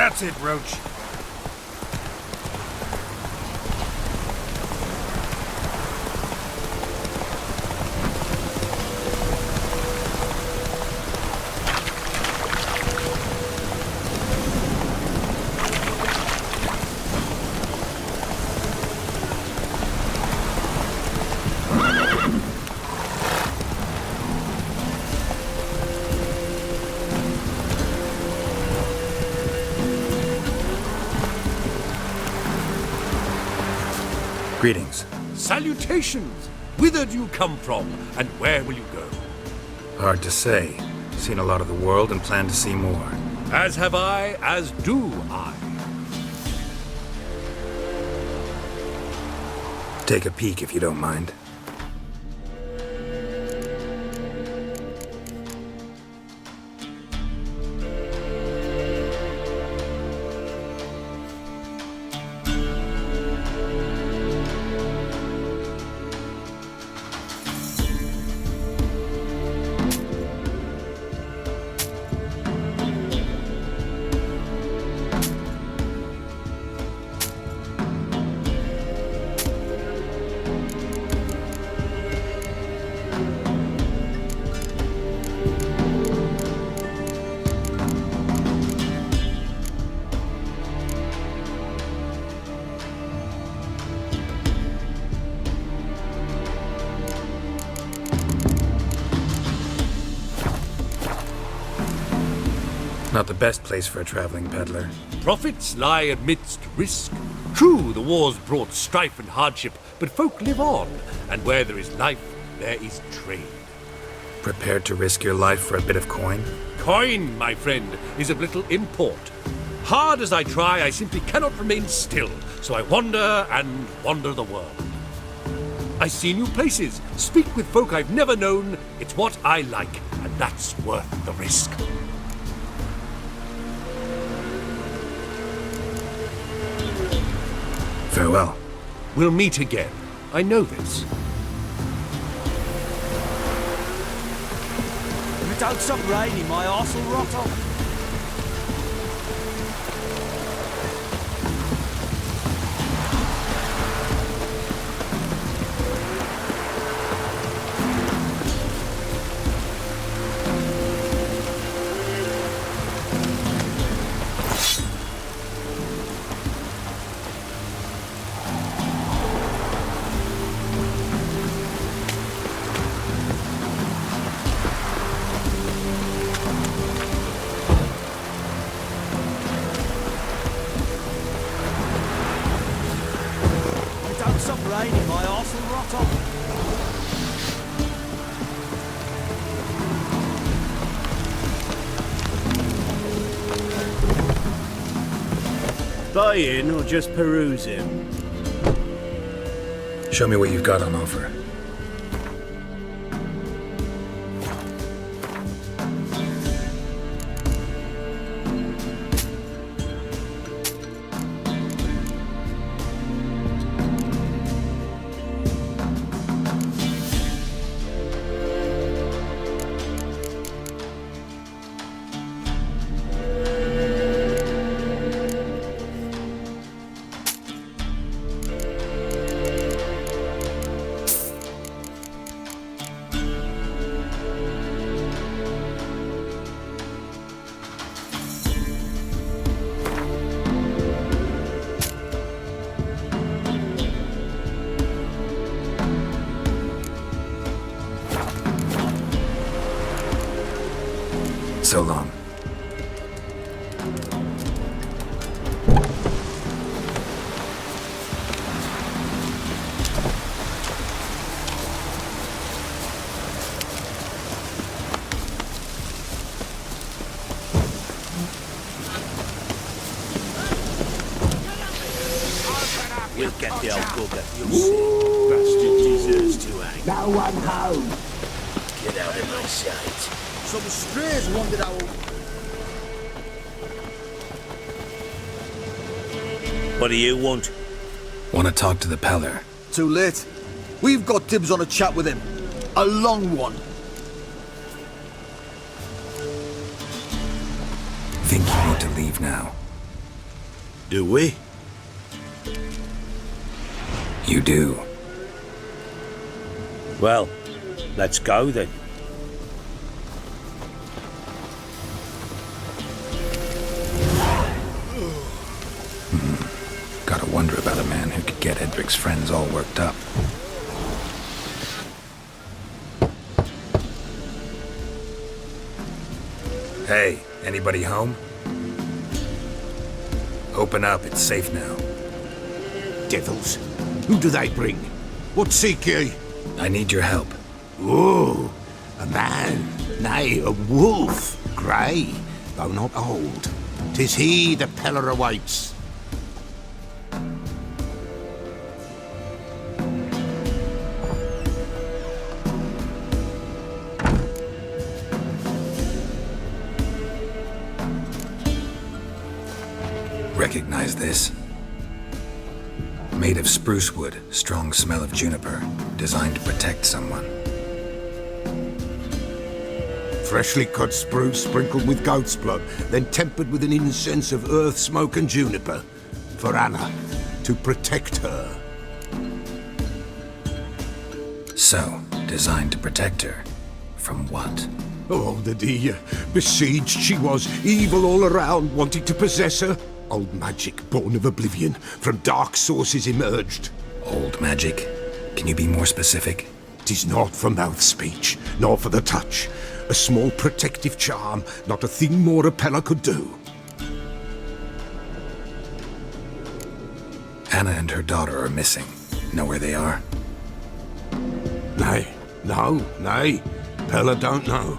That's it, Roach. Greetings. Salutations! Whither do you come from, and where will you go? Hard to say. Seen a lot of the world and plan to see more. As have I, as do I. Take a peek if you don't mind. Not the best place for a traveling peddler. Profits lie amidst risk. True, the war's brought strife and hardship, but folk live on, and where there is life, there is trade. Prepared to risk your life for a bit of coin? Coin, my friend, is of little import. Hard as I try, I simply cannot remain still, so I wander and wander the world. I see new places, speak with folk I've never known. It's what I like, and that's worth the risk. Farewell. We'll meet again. I know this. If it don't stop raining, my arse will rot off. Stop raining, my arse will rot off. Buy in or just peruse him? Show me what you've got on offer. So long. We'll get the old bugger. You'll see. Bastard deserves to hang. No one home. Get out of my sight. Some strays wandered out. What do you want? Want to talk to the peddler? Too late. We've got dibs on a chat with him. A long one. Think you need to leave now. Do we? You do. Well, let's go then. Gotta wonder about a man who could get Edric's friends all worked up. Hey, anybody home? Open up, it's safe now. Devils? Who do they bring? What seek ye? I need your help. Oh, a man. Nay, a wolf, grey, though not old. 'Tis he the Peller awaits. Recognize this? Made of spruce wood, strong smell of juniper, designed to protect someone. Freshly cut spruce sprinkled with goat's blood, then tempered with an incense of earth, smoke and juniper. For Anna, to protect her. So, designed to protect her. From what? Oh, the dear. Besieged she was, evil all around, wanting to possess her. Old magic, born of oblivion, from dark sources emerged. Old magic? Can you be more specific? 'Tis not for mouth speech, nor for the touch. A small protective charm, not a thing more a Peller could do. Anna and her daughter are missing. Know where they are? Nay, nay. Peller don't know.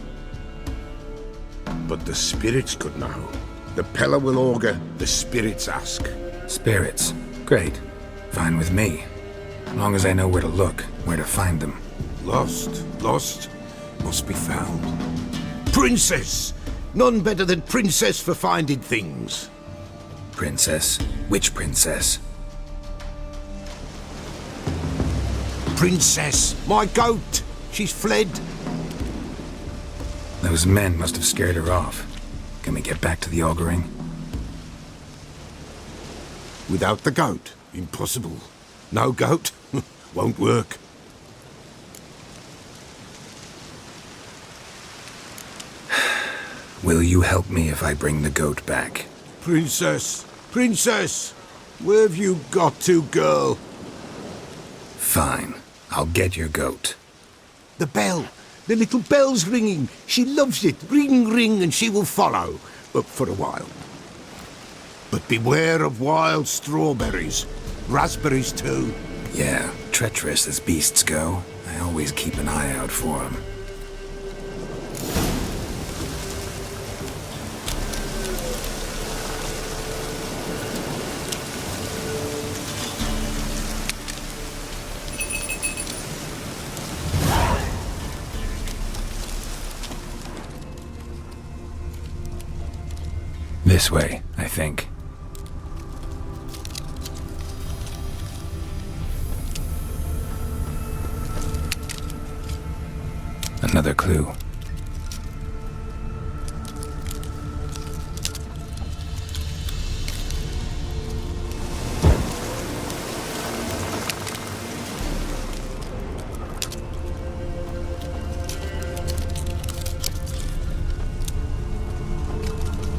But the spirits could know. The Peller will augur, the spirits ask. Spirits. Great. Fine with me. Long as I know where to look, where to find them. Lost, must be found. Princess! None better than Princess for finding things. Princess? Which princess? Princess, my goat! She's fled. Those men must have scared her off. Can we get back to the auguring? Without the goat, impossible. No goat, won't work. Will you help me if I bring the goat back? Princess, where have you got to, girl? Fine. I'll get your goat. The bell, the little bell's ringing. She loves it. Ring, ring, and she will follow. But for a while. But beware of wild strawberries. Raspberries, too. Yeah, treacherous as beasts go. I always keep an eye out for them. This way, I think. Another clue.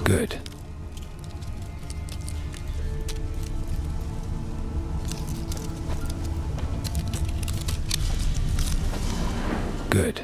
Good. Good.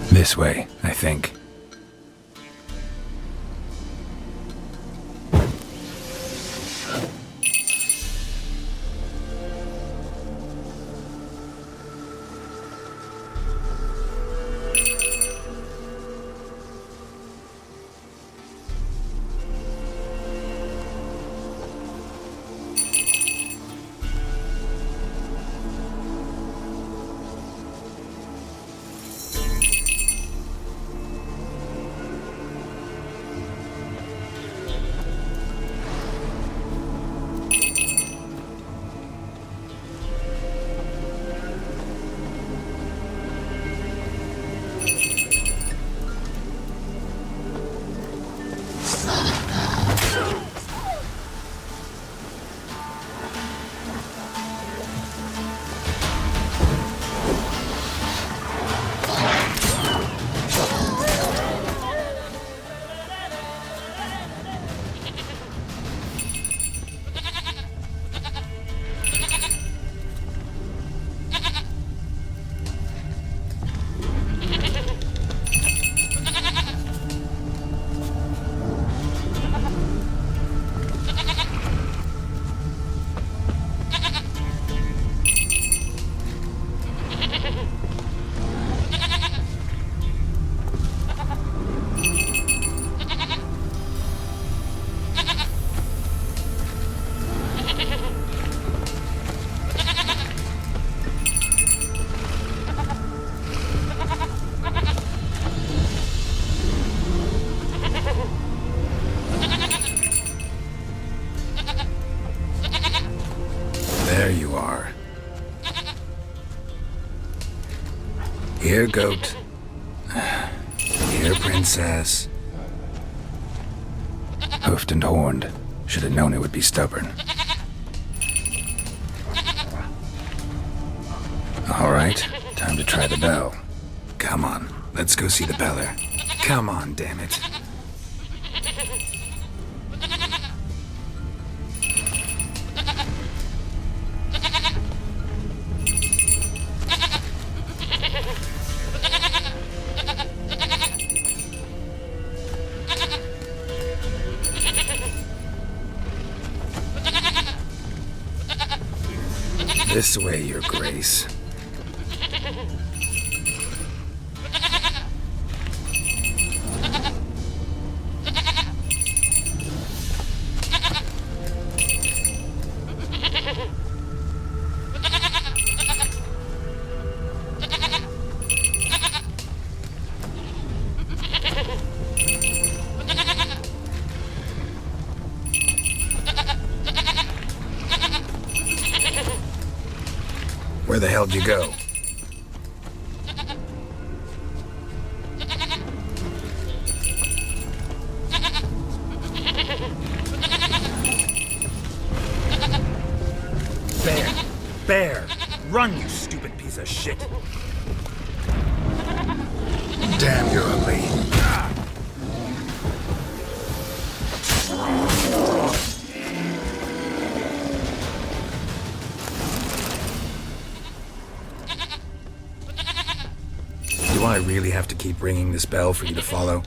This way, I think. Here, goat. Here, princess. Hoofed and horned. Should have known it would be stubborn. All right, time to try the bell. Come on, let's go see the beller. Come on, damn it. This way, Your Grace. Where the hell'd you go? Bear! Run, you stupid piece of shit! Damn, you're ugly. Do I really have to keep ringing this bell for you to follow?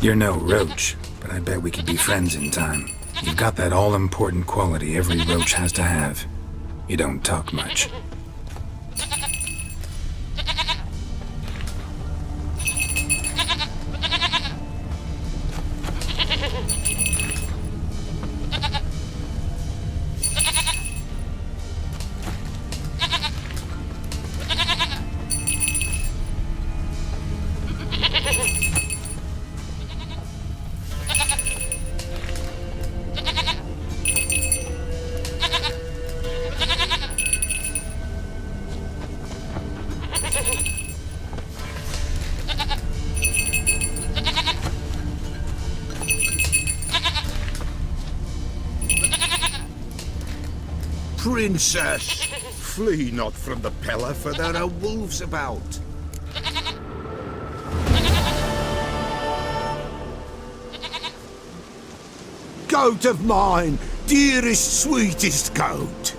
You're no roach, but I bet we could be friends in time. You've got that all-important quality every roach has to have. You don't talk much. Princess, flee not from the Pella, for there are wolves about. Goat of mine, dearest, sweetest goat.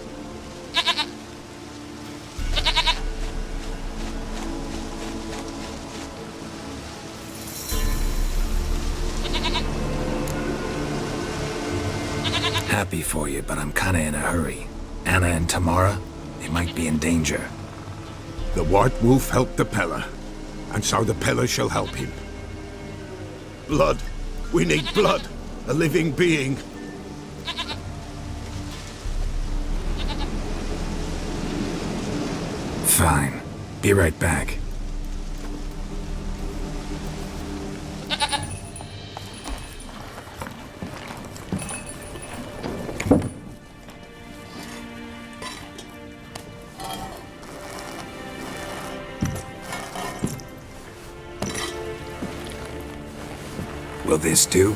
Happy for you, but I'm kinda in a hurry. Anna and Tamara, they might be in danger. The White Wolf helped the Pella, and so the Pella shall help him. Blood. We need blood. A living being. Fine. Be right back. Will this do?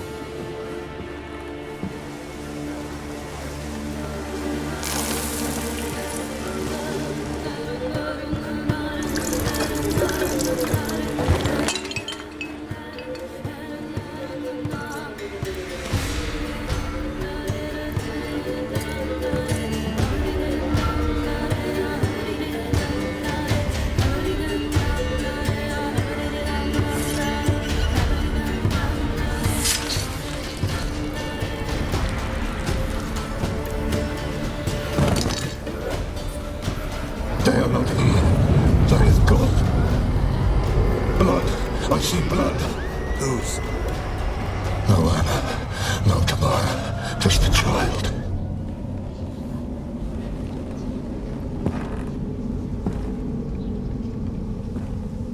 Whose? No Anna, no Tamara, just the child.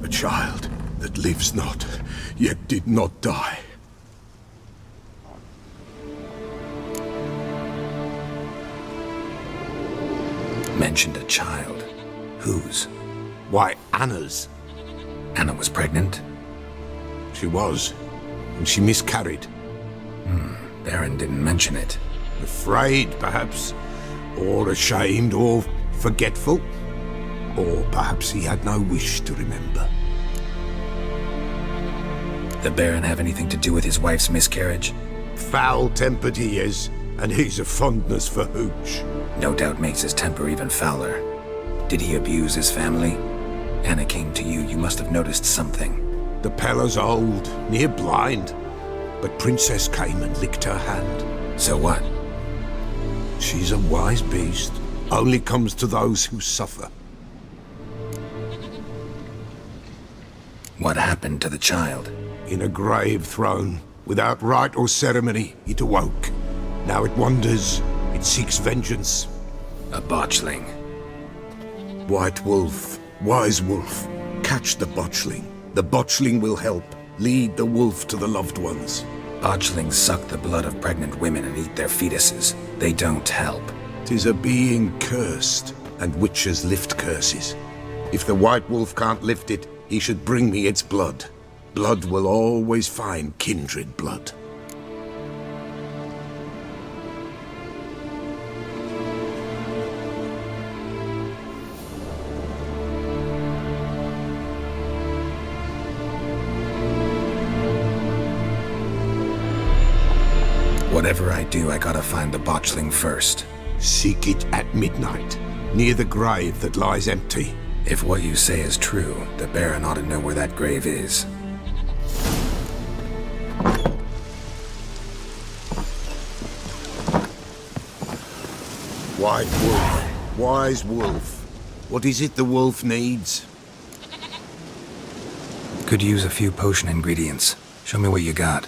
A child that lives not, yet did not die. Mentioned a child. Whose? Why, Anna's. Anna was pregnant? She was, and she miscarried. Baron didn't mention it. Afraid, perhaps, or ashamed, or forgetful. Or perhaps he had no wish to remember. The Baron have anything to do with his wife's miscarriage? Foul-tempered he is, and he's a fondness for hooch. No doubt makes his temper even fouler. Did he abuse his family? Anna came to you, you must have noticed something. The Pella's old, near blind, but Princess came and licked her hand. So what? She's a wise beast, only comes to those who suffer. What happened to the child? In a grave thrown, without rite or ceremony, it awoke. Now it wanders, it seeks vengeance. A botchling. White Wolf, wise wolf, catch the botchling. The botchling will help, lead the wolf to the loved ones. Botchlings suck the blood of pregnant women and eat their fetuses. They don't help. 'Tis a being cursed, and witches lift curses. If the White Wolf can't lift it, he should bring me its blood. Blood will always find kindred blood. Whatever I do, I gotta find the botchling first. Seek it at midnight, near the grave that lies empty. If what you say is true, the Baron ought to know where that grave is. White Wolf, wise wolf. What is it the wolf needs? Could use a few potion ingredients. Show me what you got.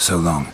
So long.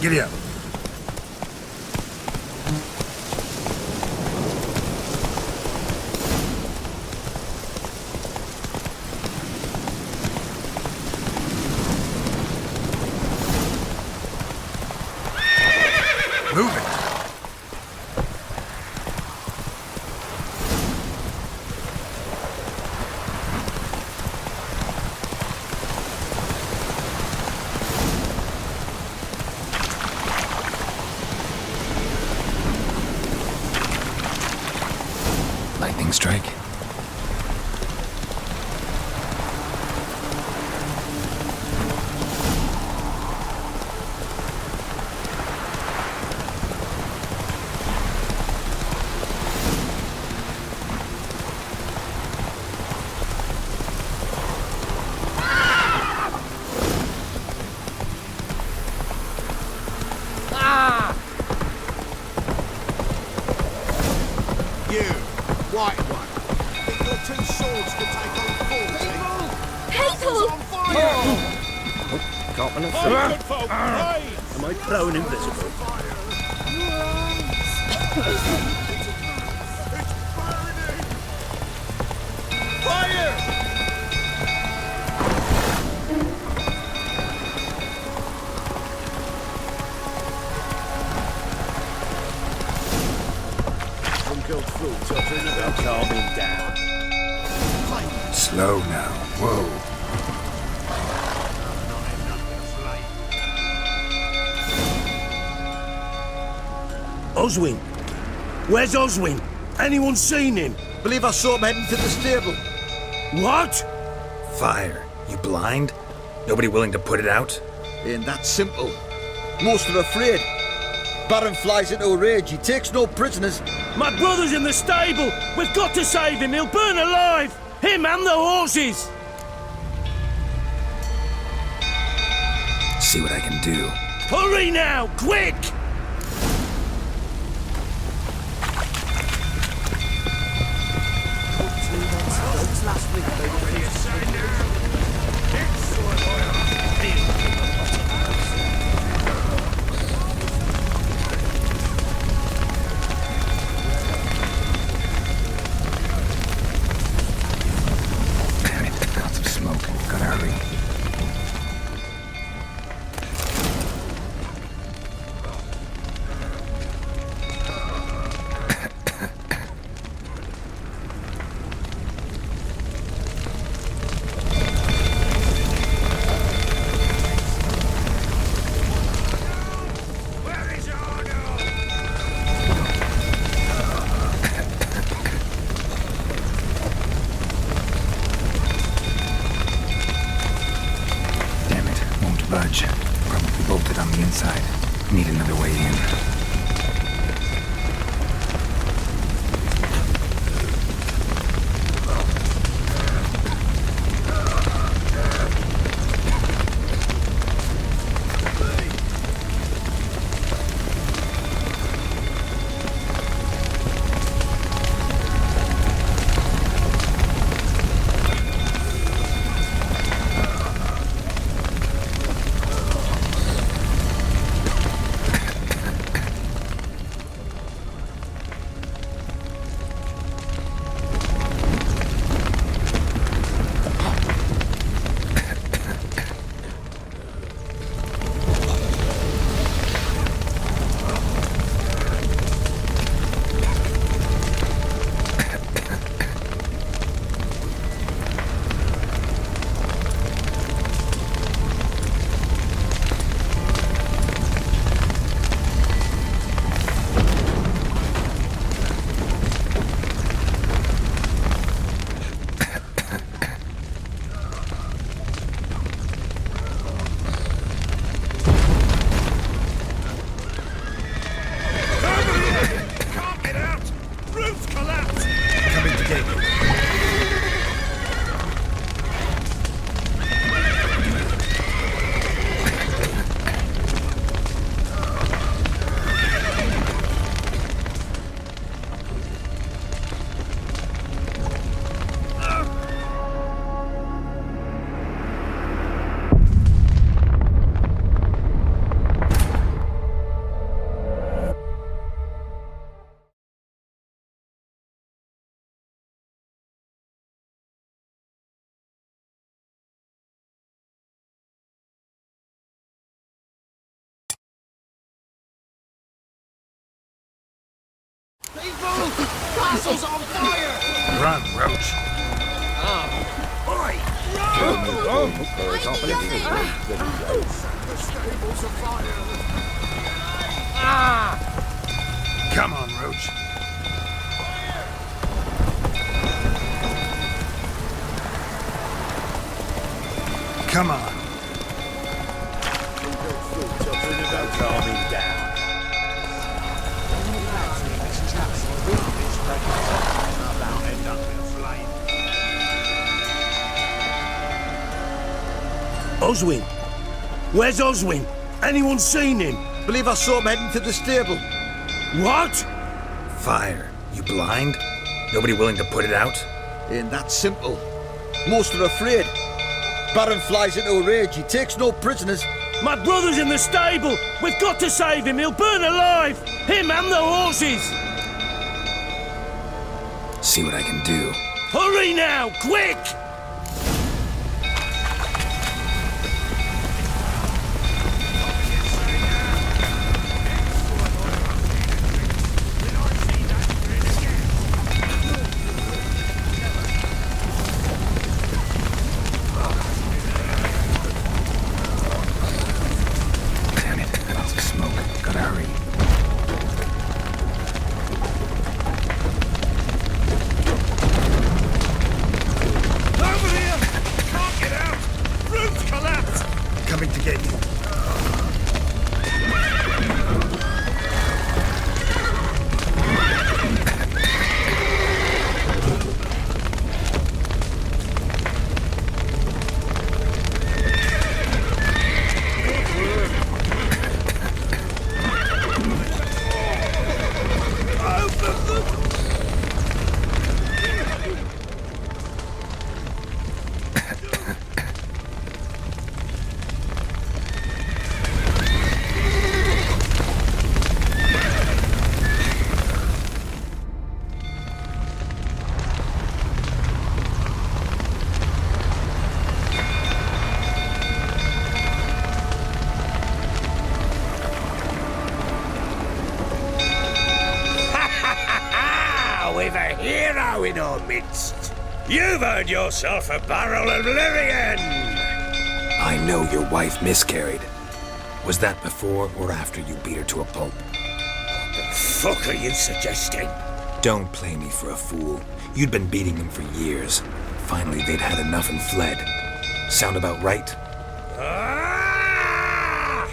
Giddy up. Move it. Lightning strike. You, white one. Think your two swords could take on 40? People! Am I prone invisible? Oswin? Where's Oswin? Anyone seen him? Believe I saw him heading to the stable. What? Fire. You blind? Nobody willing to put it out? Ain't that simple. Most are afraid. Baron flies into a rage. He takes no prisoners. My brother's in the stable! We've got to save him! He'll burn alive! Him and the horses! See what I can do. Hurry now! Quick! Damn it, lots of smoke. Gotta hurry. Damn it, won't budge. Probably bolted on the inside. Need another way in. Castle's on fire! Run, Roach. The stable's afire! Come on, Roach. Come on. Calming down. Oswin? Where's Oswin? Anyone seen him? Believe I saw him heading to the stable. What? Fire. You blind? Nobody willing to put it out? Ain't that simple. Most are afraid. Baron flies into a rage. He takes no prisoners. My brother's in the stable! We've got to save him! He'll burn alive! Him and the horses! See what I can do. Hurry now! Quick! Damn it, lots of smoke. Gotta hurry. coming to get you. We've a hero in our midst. You've earned yourself a barrel of Lyrian. I know your wife miscarried. Was that before or after you beat her to a pulp? What the fuck are you suggesting? Don't play me for a fool. You'd been beating them for years. Finally, they'd had enough and fled. Sound about right? Ah!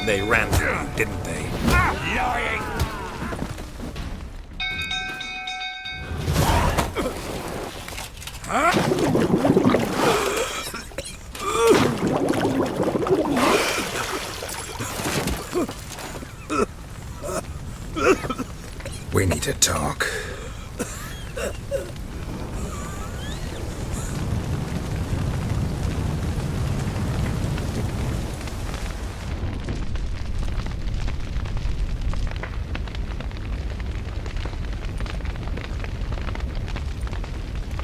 They ran through you, didn't they? Lying! We need to talk.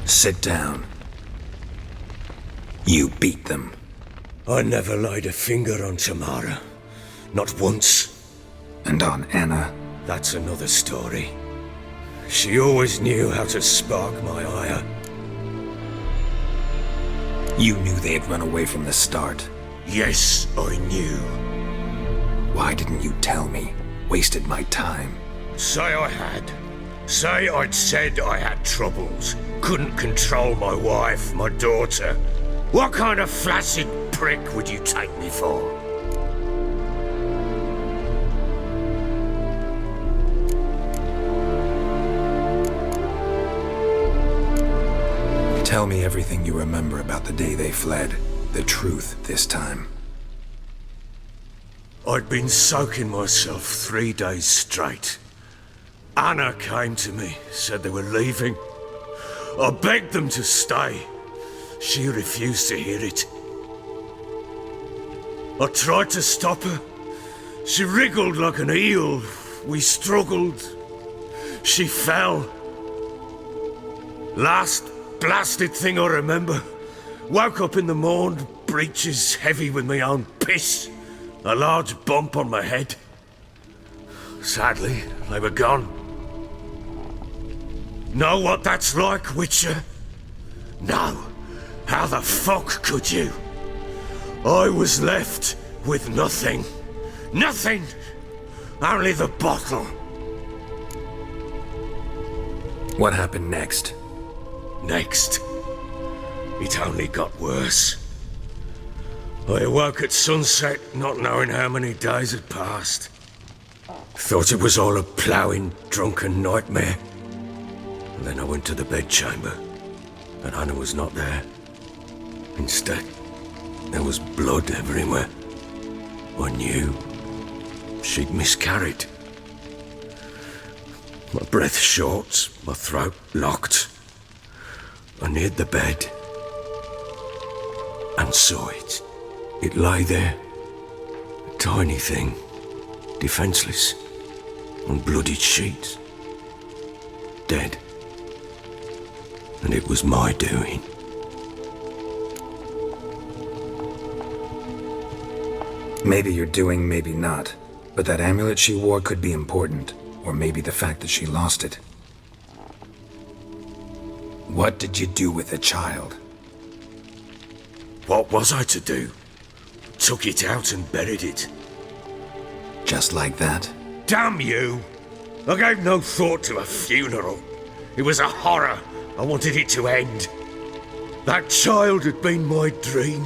Sit down. You beat them. I never laid a finger on Tamara. Not once. And on Anna? That's another story. She always knew how to spark my ire. You knew they had run away from the start. Yes, I knew. Why didn't you tell me? Wasted my time. Say I had. Say I'd said I had troubles. Couldn't control my wife, my daughter. What kind of flaccid prick would you take me for? Tell me everything you remember about the day they fled. The truth this time. I'd been soaking myself 3 days straight. Anna came to me, said they were leaving. I begged them to stay. She refused to hear it. I tried to stop her. She wriggled like an eel. We struggled. She fell. Last blasted thing I remember. Woke up in the morn, breeches heavy with my own piss. A large bump on my head. Sadly, they were gone. Know what that's like, Witcher? No. How the fuck could you? I was left with nothing. Nothing! Only the bottle. What happened next? Next, it only got worse. I awoke at sunset, not knowing how many days had passed. Thought it was all a ploughing, drunken nightmare. And then I went to the bedchamber, and Anna was not there. Instead, there was blood everywhere. I knew she'd miscarried. My breath short, my throat locked. I neared the bed and saw it. It lay there, a tiny thing, defenseless, on bloodied sheets, dead. And it was my doing. Maybe you're doing, maybe not. But that amulet she wore could be important. Or maybe the fact that she lost it. What did you do with the child? What was I to do? Took it out and buried it. Just like that? Damn you! I gave no thought to a funeral. It was a horror. I wanted it to end. That child had been my dream.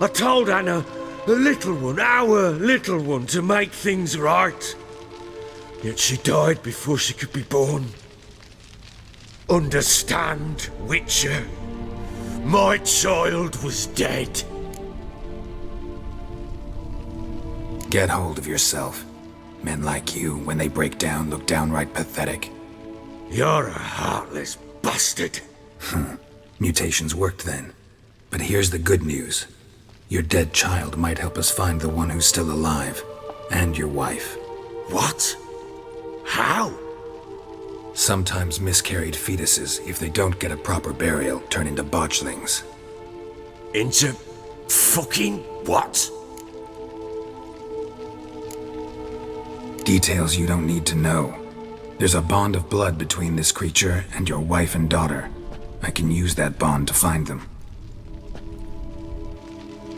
I told Anna, the little one, our little one, to make things right. Yet she died before she could be born. Understand, Witcher? My child was dead. Get hold of yourself. Men like you, when they break down, look downright pathetic. You're a heartless bastard. Mutations worked then. But here's the good news. Your dead child might help us find the one who's still alive. And your wife. What? How? Sometimes miscarried fetuses, if they don't get a proper burial, turn into botchlings. Into fucking what? Details you don't need to know. There's a bond of blood between this creature and your wife and daughter. I can use that bond to find them.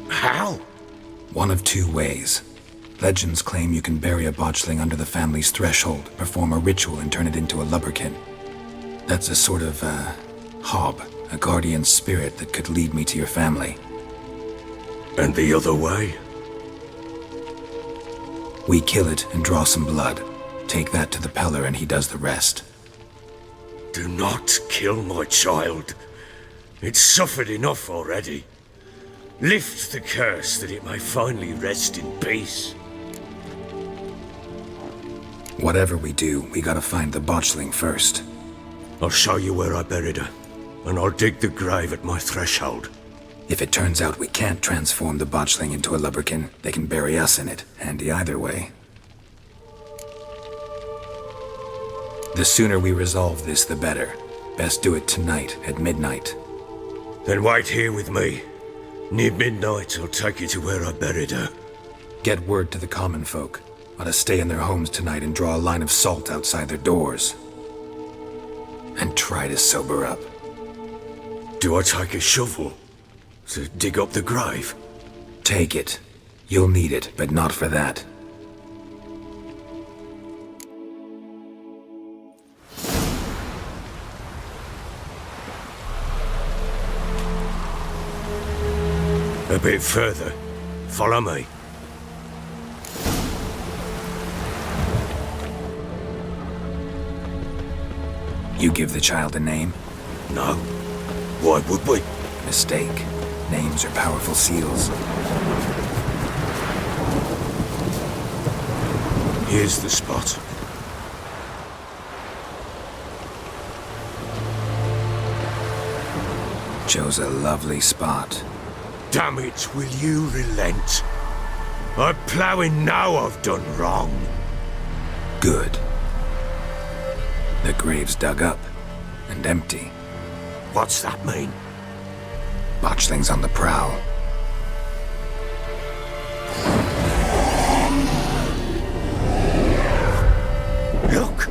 How? One of two ways. Legends claim you can bury a botchling under the family's threshold, perform a ritual and turn it into a lubberkin. That's a sort of, hob, a guardian spirit that could lead me to your family. And the other way? We kill it and draw some blood. Take that to the Peller and he does the rest. Do not kill my child. It's suffered enough already. Lift the curse that it may finally rest in peace. Whatever we do, we gotta find the botchling first. I'll show you where I buried her, and I'll dig the grave at my threshold. If it turns out we can't transform the botchling into a lubberkin, they can bury us in it. Handy either way. The sooner we resolve this, the better. Best do it tonight, at midnight. Then wait here with me. Near midnight, I'll take you to where I buried her. Get word to the common folk. Ought to stay in their homes tonight and draw a line of salt outside their doors. And try to sober up. Do I take a shovel to dig up the grave? Take it. You'll need it, but not for that. A bit further. Follow me. You give the child a name? No. Why would we? Mistake. Names are powerful seals. Here's the spot. Chose a lovely spot. Damn it, will you relent? I'm ploughing now I've done wrong. Good. The grave's dug up and empty. What's that mean? Botchling's on the prowl. Look!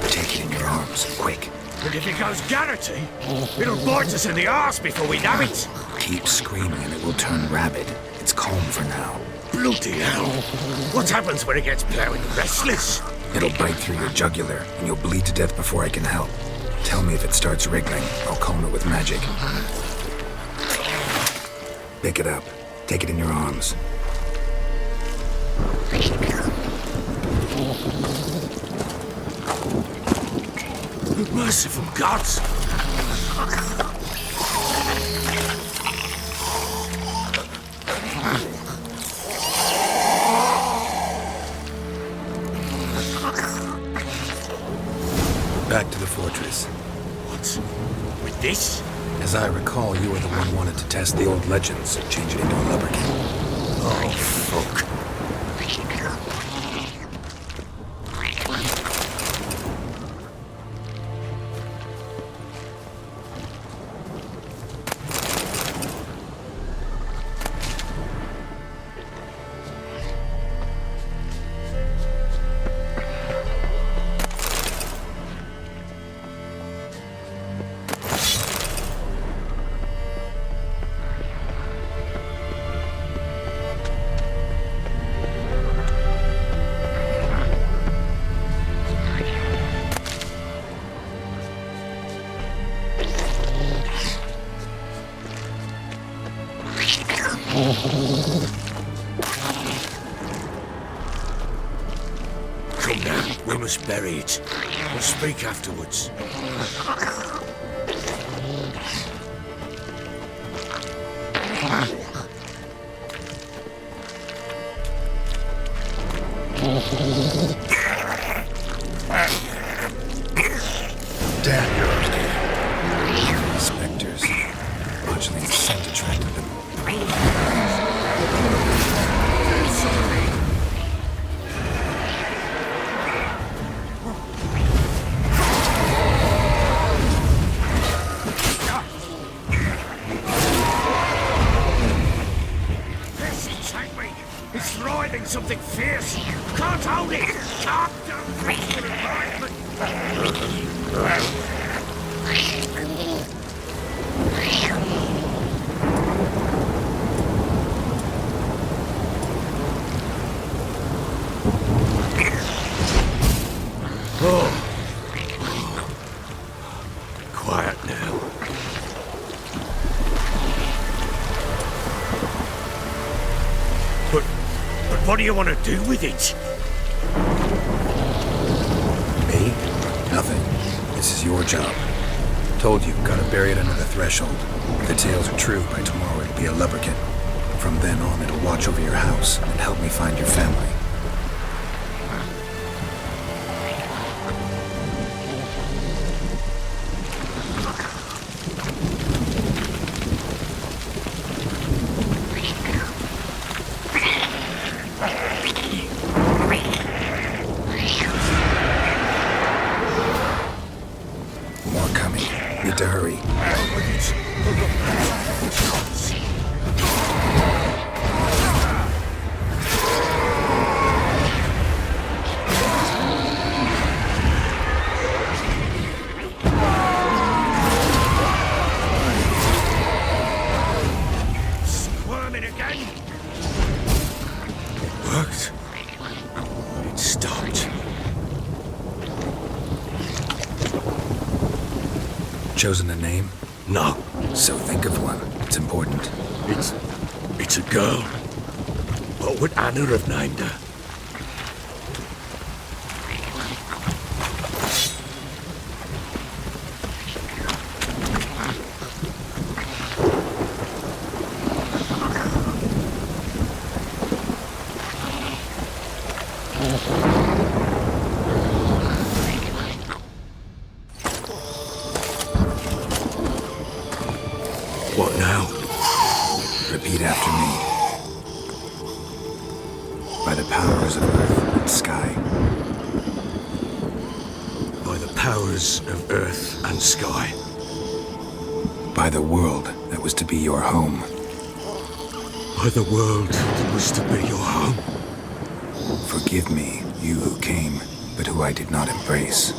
Take it in your arms, quick. And if it goes Garrity, it'll bite us in the arse before we know it. Keep screaming and it will turn rabid. It's calm for now. Bloody hell. What happens when it gets plowing restless? It'll bite through your jugular and you'll bleed to death before I can help. Tell me if it starts wriggling. I'll calm it with magic. Pick it up. Take it in your arms. Merciful gods! Back to the fortress. What? With this? As I recall, you were the one wanted to test the old legends, change it into a lubberkin. Oh, fuck. Come now, we must bury it. We'll speak afterwards. Damn. Spectres. Botchling's scent attracted them. It's riding something fierce. Can't hold it. Can't Quiet now. But what do you want to do with it? Me? Nothing. This is your job. Told you, gotta bury it under the threshold. If the tales are true, by tomorrow it'll be a lubberkin. From then on, it'll watch over your house and help me find your family. More coming. Need to hurry. Squirming again? It worked. It stopped. Chosen a name? No, So think of one. It's important. it's a girl. What would Anna have named her? What now? Repeat after me. By the powers of earth and sky. By the powers of earth and sky. By the world that was to be your home. By the world that was to be your home. Forgive me, you who came, but who I did not embrace.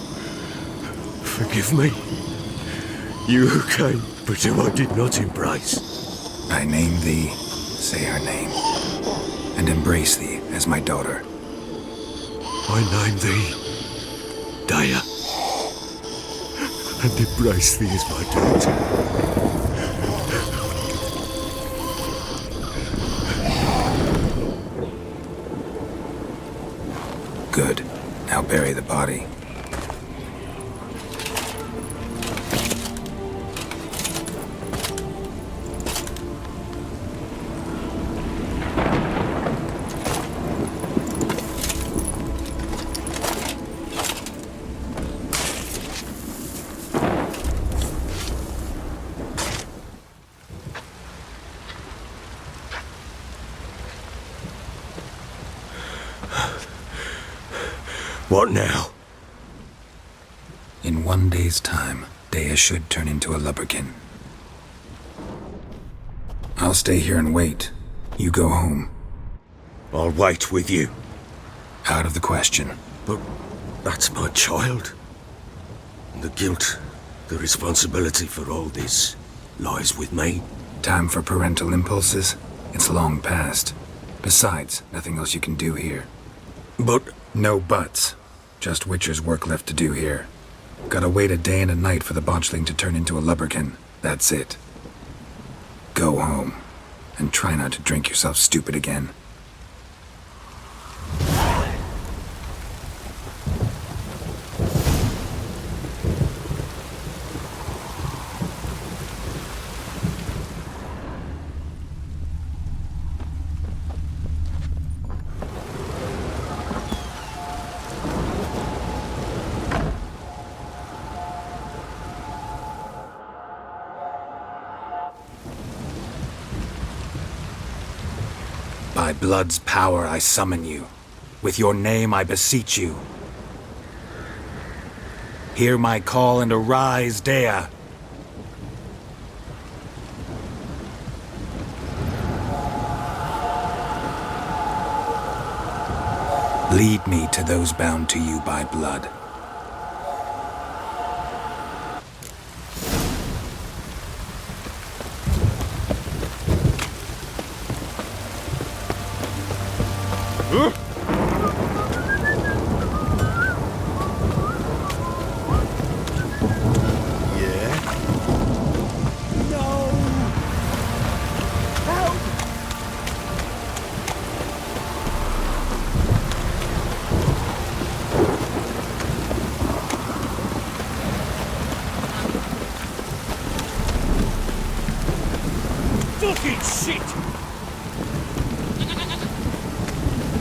Forgive me. You who came, but who I did not embrace. I name thee, say her name, and embrace thee as my daughter. I name thee Daya, and embrace thee as my daughter. Good. Now bury the body. What now? In 1 day's time, Dea should turn into a lubberkin. I'll stay here and wait. You go home. I'll wait with you. Out of the question. But that's my child. The guilt, the responsibility for all this lies with me. Time for parental impulses? It's long past. Besides, nothing else you can do here. But No buts. Just Witcher's work left to do here. Gotta wait a day and a night for the botchling to turn into a lubberkin. That's it. Go home. And try not to drink yourself stupid again. By blood's power I summon you. With your name I beseech you. Hear my call and arise, Dea. Lead me to those bound to you by blood. Fucking shit!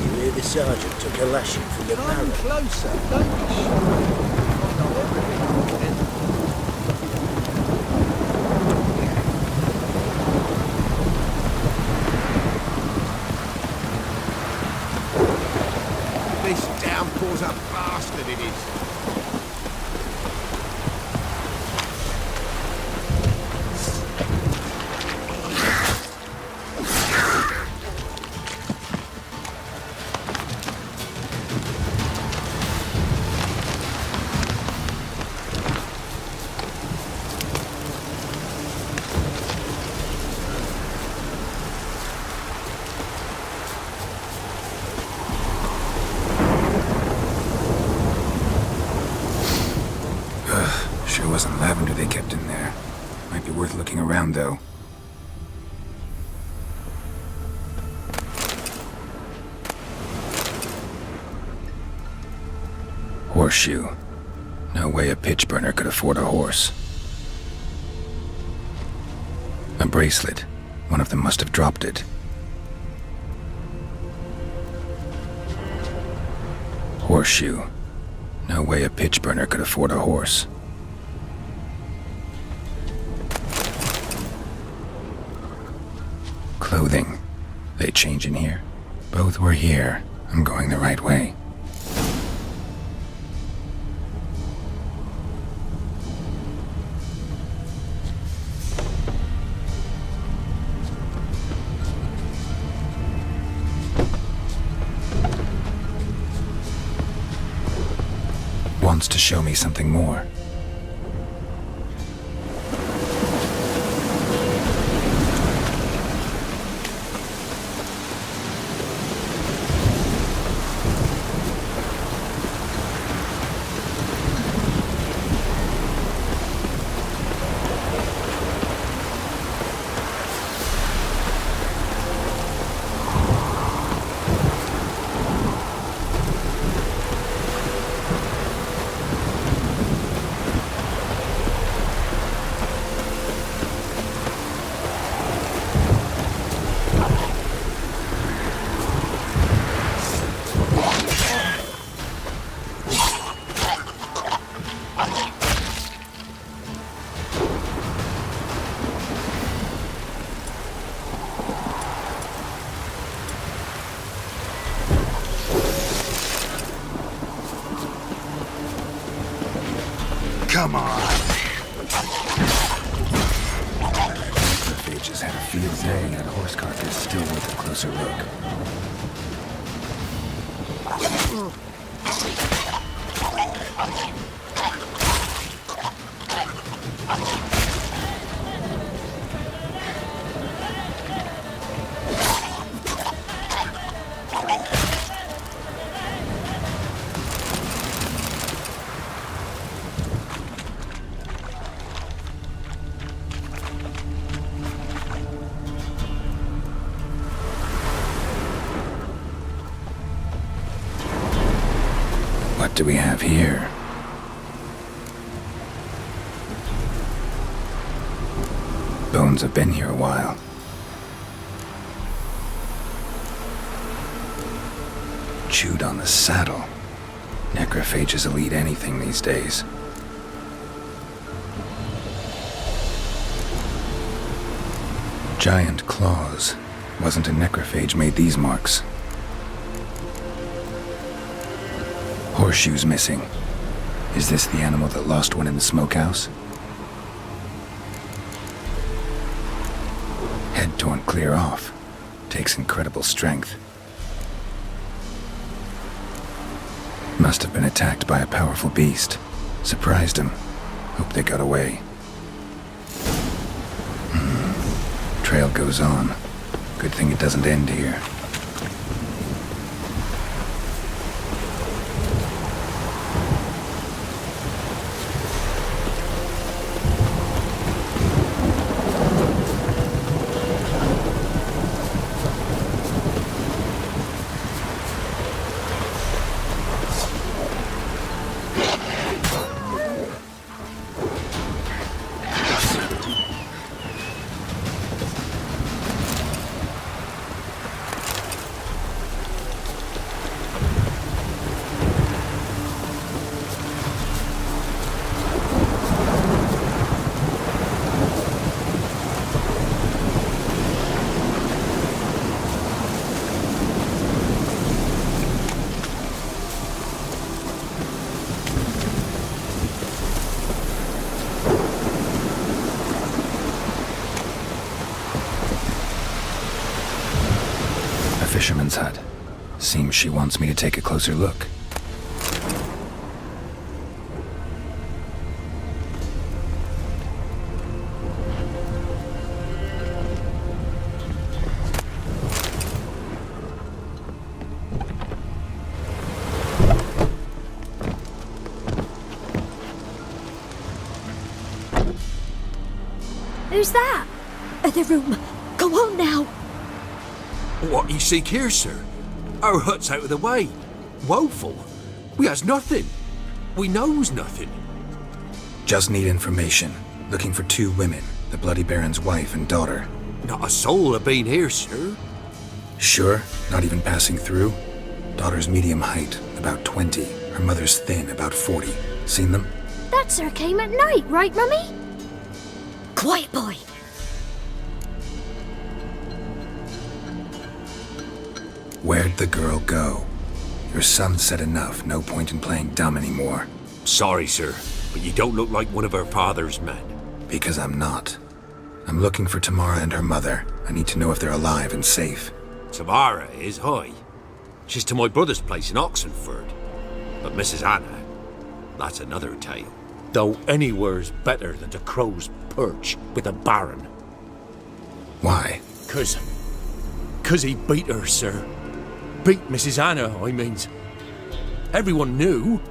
You hear the sergeant took a lashing from the barrel. Closer, don't be This downpour's a bastard, it is. Sure wasn't lavender they kept in there. Might be worth looking around, though. Horseshoe. No way a pitch burner could afford a horse. A bracelet. One of them must have dropped it. Horseshoe. No way a pitch burner could afford a horse. Clothing. They change in here. Both were here. I'm going the right way. Wants to show me something more. Come on. They just had a field day. That horse carcass still worth a closer look. do we have here? Bones have been here a while. Chewed on the saddle. Necrophages will eat anything these days. Giant claws. Wasn't a necrophage made these marks. Horseshoes missing. Is this the animal that lost one in the smokehouse? Head torn clear off. Takes incredible strength. Must have been attacked by a powerful beast. Surprised him. Hope they got away. Trail goes on. Good thing it doesn't end here. Fisherman's hut. Seems she wants me to take a closer look. Who's that? The room. Go on now. What you seek here, sir? Our hut's out of the way. Woeful. We has nothing. We knows nothing. Just need information. Looking for 2 women, the Bloody Baron's wife and daughter. Not a soul have been here, sir. Sure? Not even passing through? Daughter's medium height, about 20. Her mother's thin, about 40. Seen them? That sir came at night, right, Mummy? Quiet, boy. Where'd the girl go? Your son said enough, no point in playing dumb anymore. Sorry, sir, but you don't look like one of her father's men. Because I'm not. I'm looking for Tamara and her mother. I need to know if they're alive and safe. Tamara is high. She's to my brother's place in Oxenford. But Mrs. Anna, that's another tale. Though anywhere's better than to Crow's Perch with the Baron. Why? 'Cause he beat her, sir. Beat Mrs. Anna, I means. Everyone knew,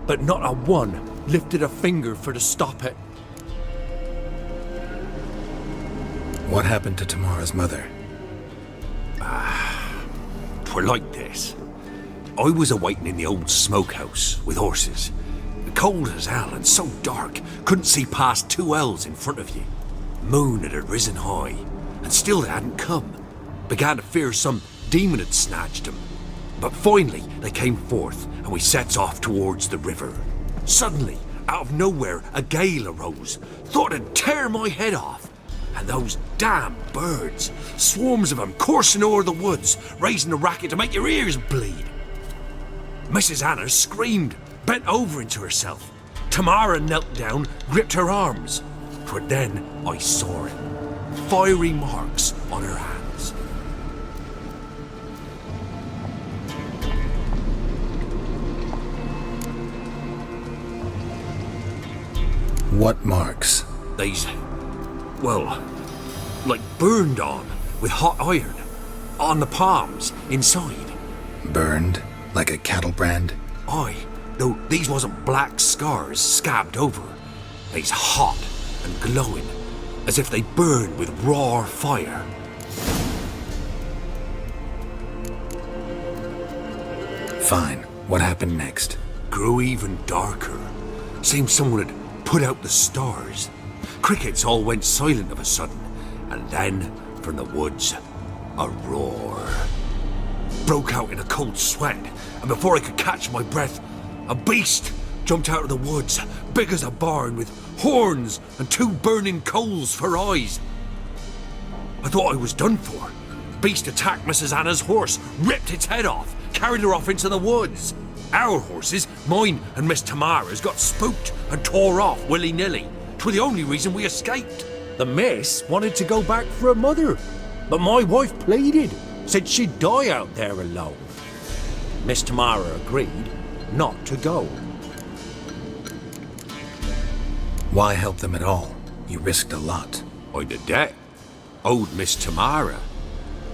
but not a one lifted a finger for to stop it. What happened to Tamara's mother? 'Twere like this. I was awaiting in the old smokehouse with horses. Cold as hell and so dark, couldn't see past 2 ells in front of you. Moon had risen high, and still they hadn't come. Began to fear some demon had snatched them. But finally, they came forth, and we sets off towards the river. Suddenly, out of nowhere, a gale arose. Thought it'd tear my head off. And those damn birds, swarms of them coursing o'er the woods, raising a racket to make your ears bleed. Mrs. Anna screamed, bent over into herself. Tamara knelt down, gripped her arms. 'Twere then I saw it. Fiery marks on her hands. What marks? They's, well, like burned on with hot iron. On the palms, inside. Burned? Like a cattle brand? Aye, though these wasn't black scars scabbed over. They's hot and glowing, as if they burned with raw fire. Fine. What happened next? grew even darker. Seemed someone had put out the stars. Crickets all went silent of a sudden, and then, from the woods, a roar. Broke out in a cold sweat, and before I could catch my breath, a beast jumped out of the woods, big as a barn, with horns and 2 burning coals for eyes. I thought I was done for. Beast attacked Mrs. Anna's horse, ripped its head off, carried her off into the woods. Our horses, mine and Miss Tamara's, got spooked and tore off willy-nilly. 'Twas the only reason we escaped. The miss wanted to go back for her mother, but my wife pleaded, said she'd die out there alone. Miss Tamara agreed not to go. Why help them at all? You risked a lot. I'd a debt. Owed Miss Tamara.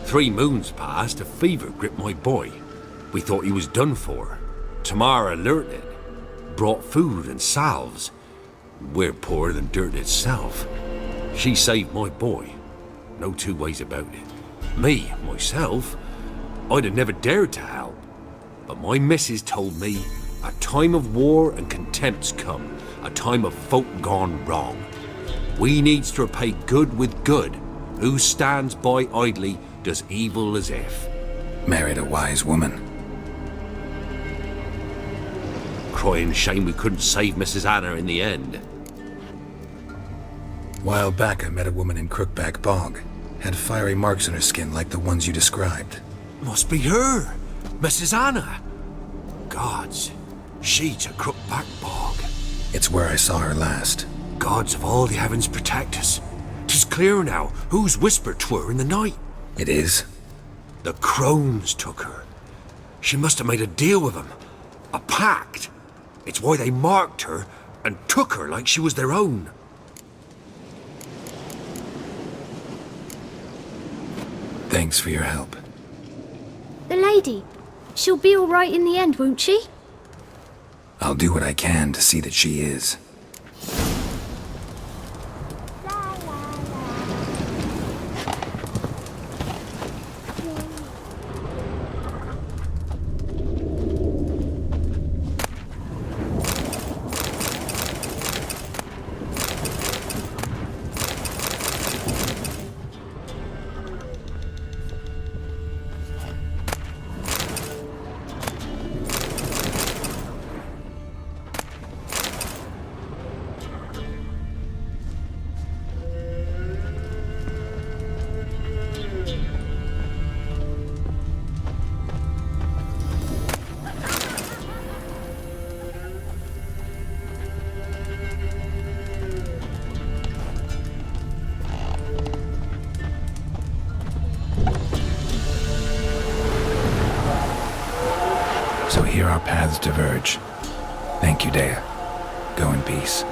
3 moons passed, a fever gripped my boy. We thought he was done for. Tamara learnt it. Brought food and salves. We're poorer than dirt itself. She saved my boy. No 2 ways about it. Me, myself, I'd have never dared to help. But my missus told me a time of war and contempt's come. A time of folk gone wrong. We needs to repay good with good. Who stands by idly does evil as if. Married a wise woman. Crying shame we couldn't save Mrs. Anna in the end. While back, I met a woman in Crookback Bog. Had fiery marks on her skin like the ones you described. Must be her, Mrs. Anna. Gods, she's a Crookback Bog. It's where I saw her last. Gods of all the heavens protect us. 'Tis clear now who's whispered to her in the night. It is? The crones took her. She must have made a deal with them. A pact. It's why they marked her and took her like she was their own. Thanks for your help. The lady. She'll be all right in the end, won't she? I'll do what I can to see that she is. So here our paths diverge. Thank you, Dea. Go in peace.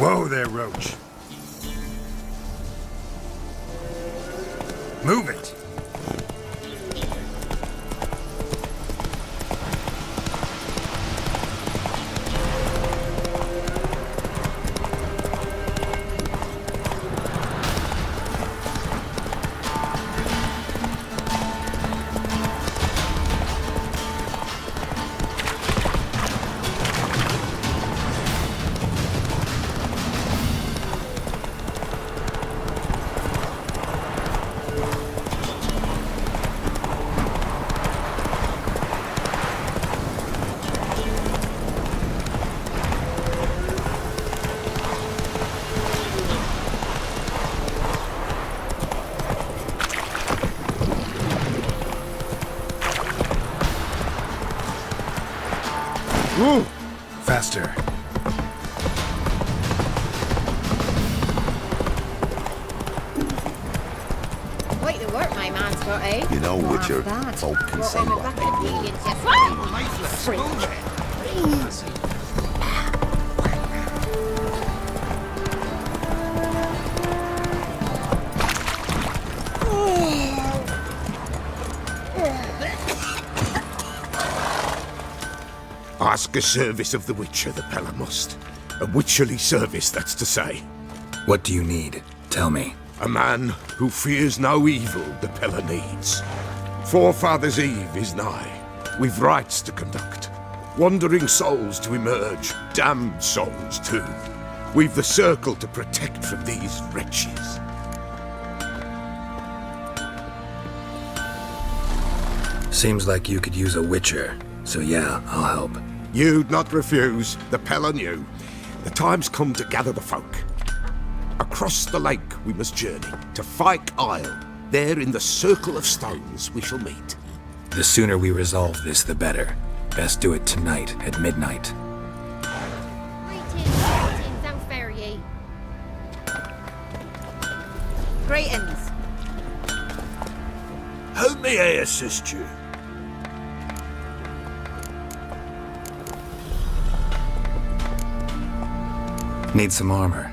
Whoa there, Roach. Move it. Whoa! Faster. Quite the work my man's got, eh? You know, Not Witcher, half bad. folk can Brought say home a what bucket they of will. vegans yesterday. Freak. Ask a service of the Witcher, the Pella must. A witcherly service, that's to say. What do you need? Tell me. A man who fears no evil the Pella needs. Forefathers' Eve is nigh. We've rites to conduct. Wandering souls to emerge. Damned souls, too. We've the circle to protect from these wretches. Seems like you could use a witcher. So yeah, I'll help. You'd not refuse. The Pella knew. The time's come to gather the folk. Across the lake we must journey, to Fyke Isle. There in the circle of stones we shall meet. The sooner we resolve this, the better. Best do it tonight at midnight. Greetings, how fare ye? Greetings. How may I assist you? Need some armor.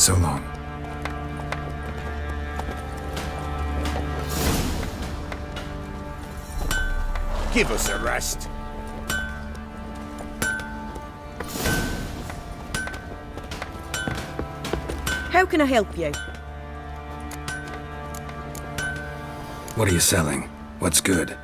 So long. Give us a rest. How can I help you? What are you selling? What's good?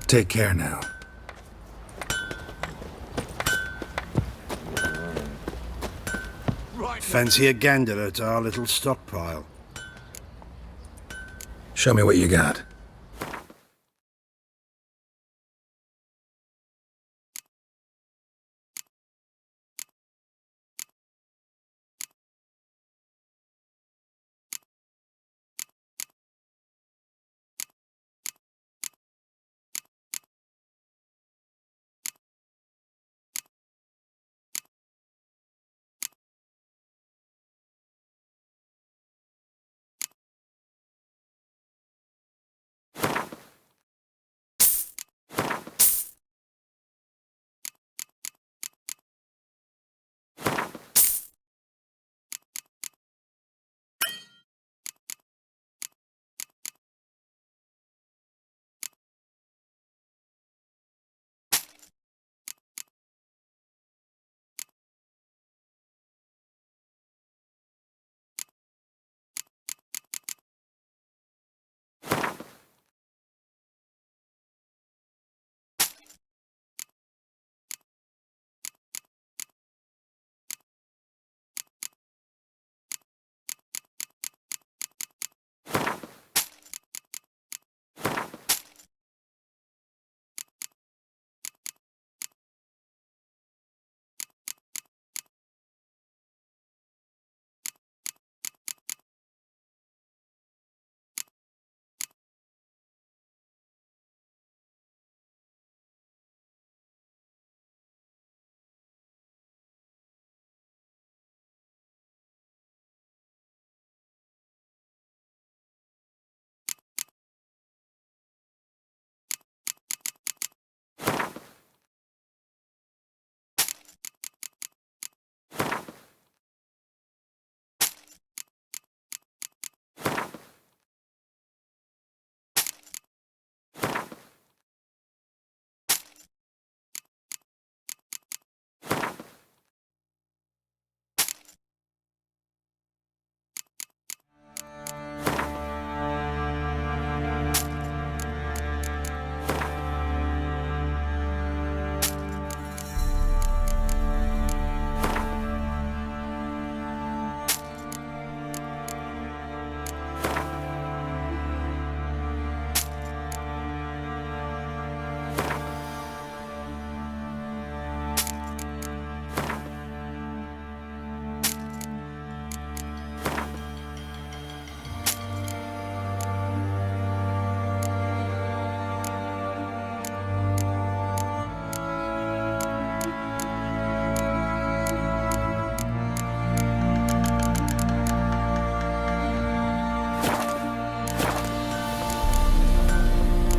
Take care now. Fancy a gander at our little stockpile? Show me what you got.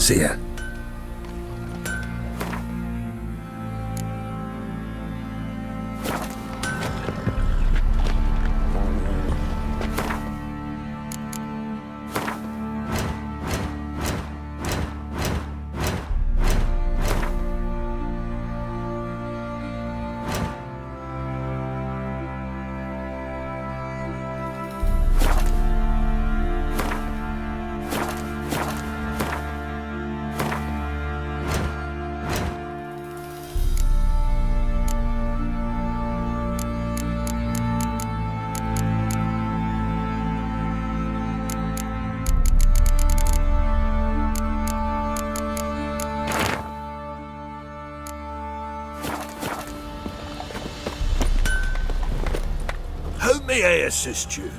See ya. How may I assist you?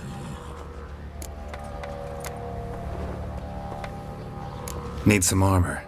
Need some armor.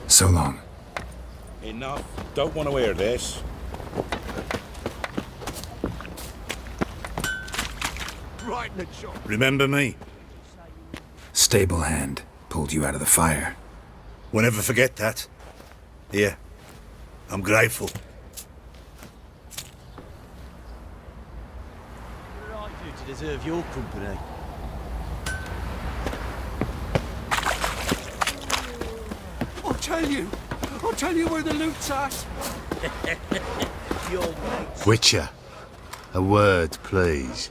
So long. Enough. Don't want to hear this. Right in the chop. Remember me? Stable hand pulled you out of the fire. Won't ever forget that. Here. I'm grateful. What did I do to deserve your company? I'll tell you where the loot's at. Your mates. Witcher, a word, please.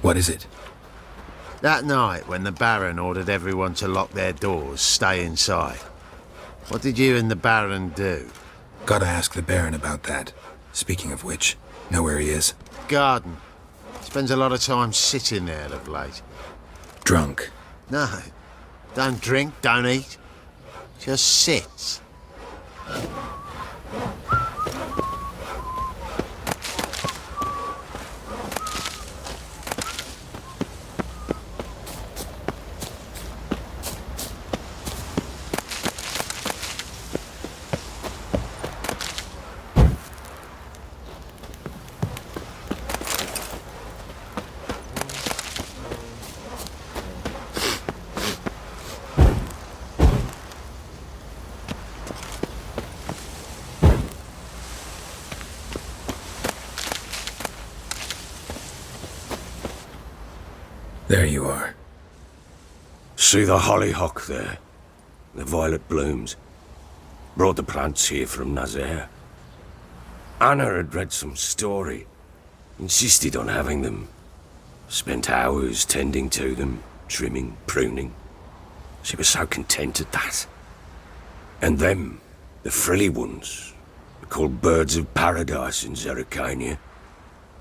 What is it? That night when the Baron ordered everyone to lock their doors, stay inside. What did you and the Baron do? Gotta ask the Baron about that. Speaking of which, know where he is? Garden. Spends a lot of time sitting there of late. Drunk. No. Don't drink, don't eat. Just sits. There you are. See the hollyhock there? The violet blooms. Brought the plants here from Nazaire. Anna had read some story. Insisted on having them. Spent hours tending to them, trimming, pruning. She was so content at that. And them, the frilly ones, are called birds of paradise in Zerrikania.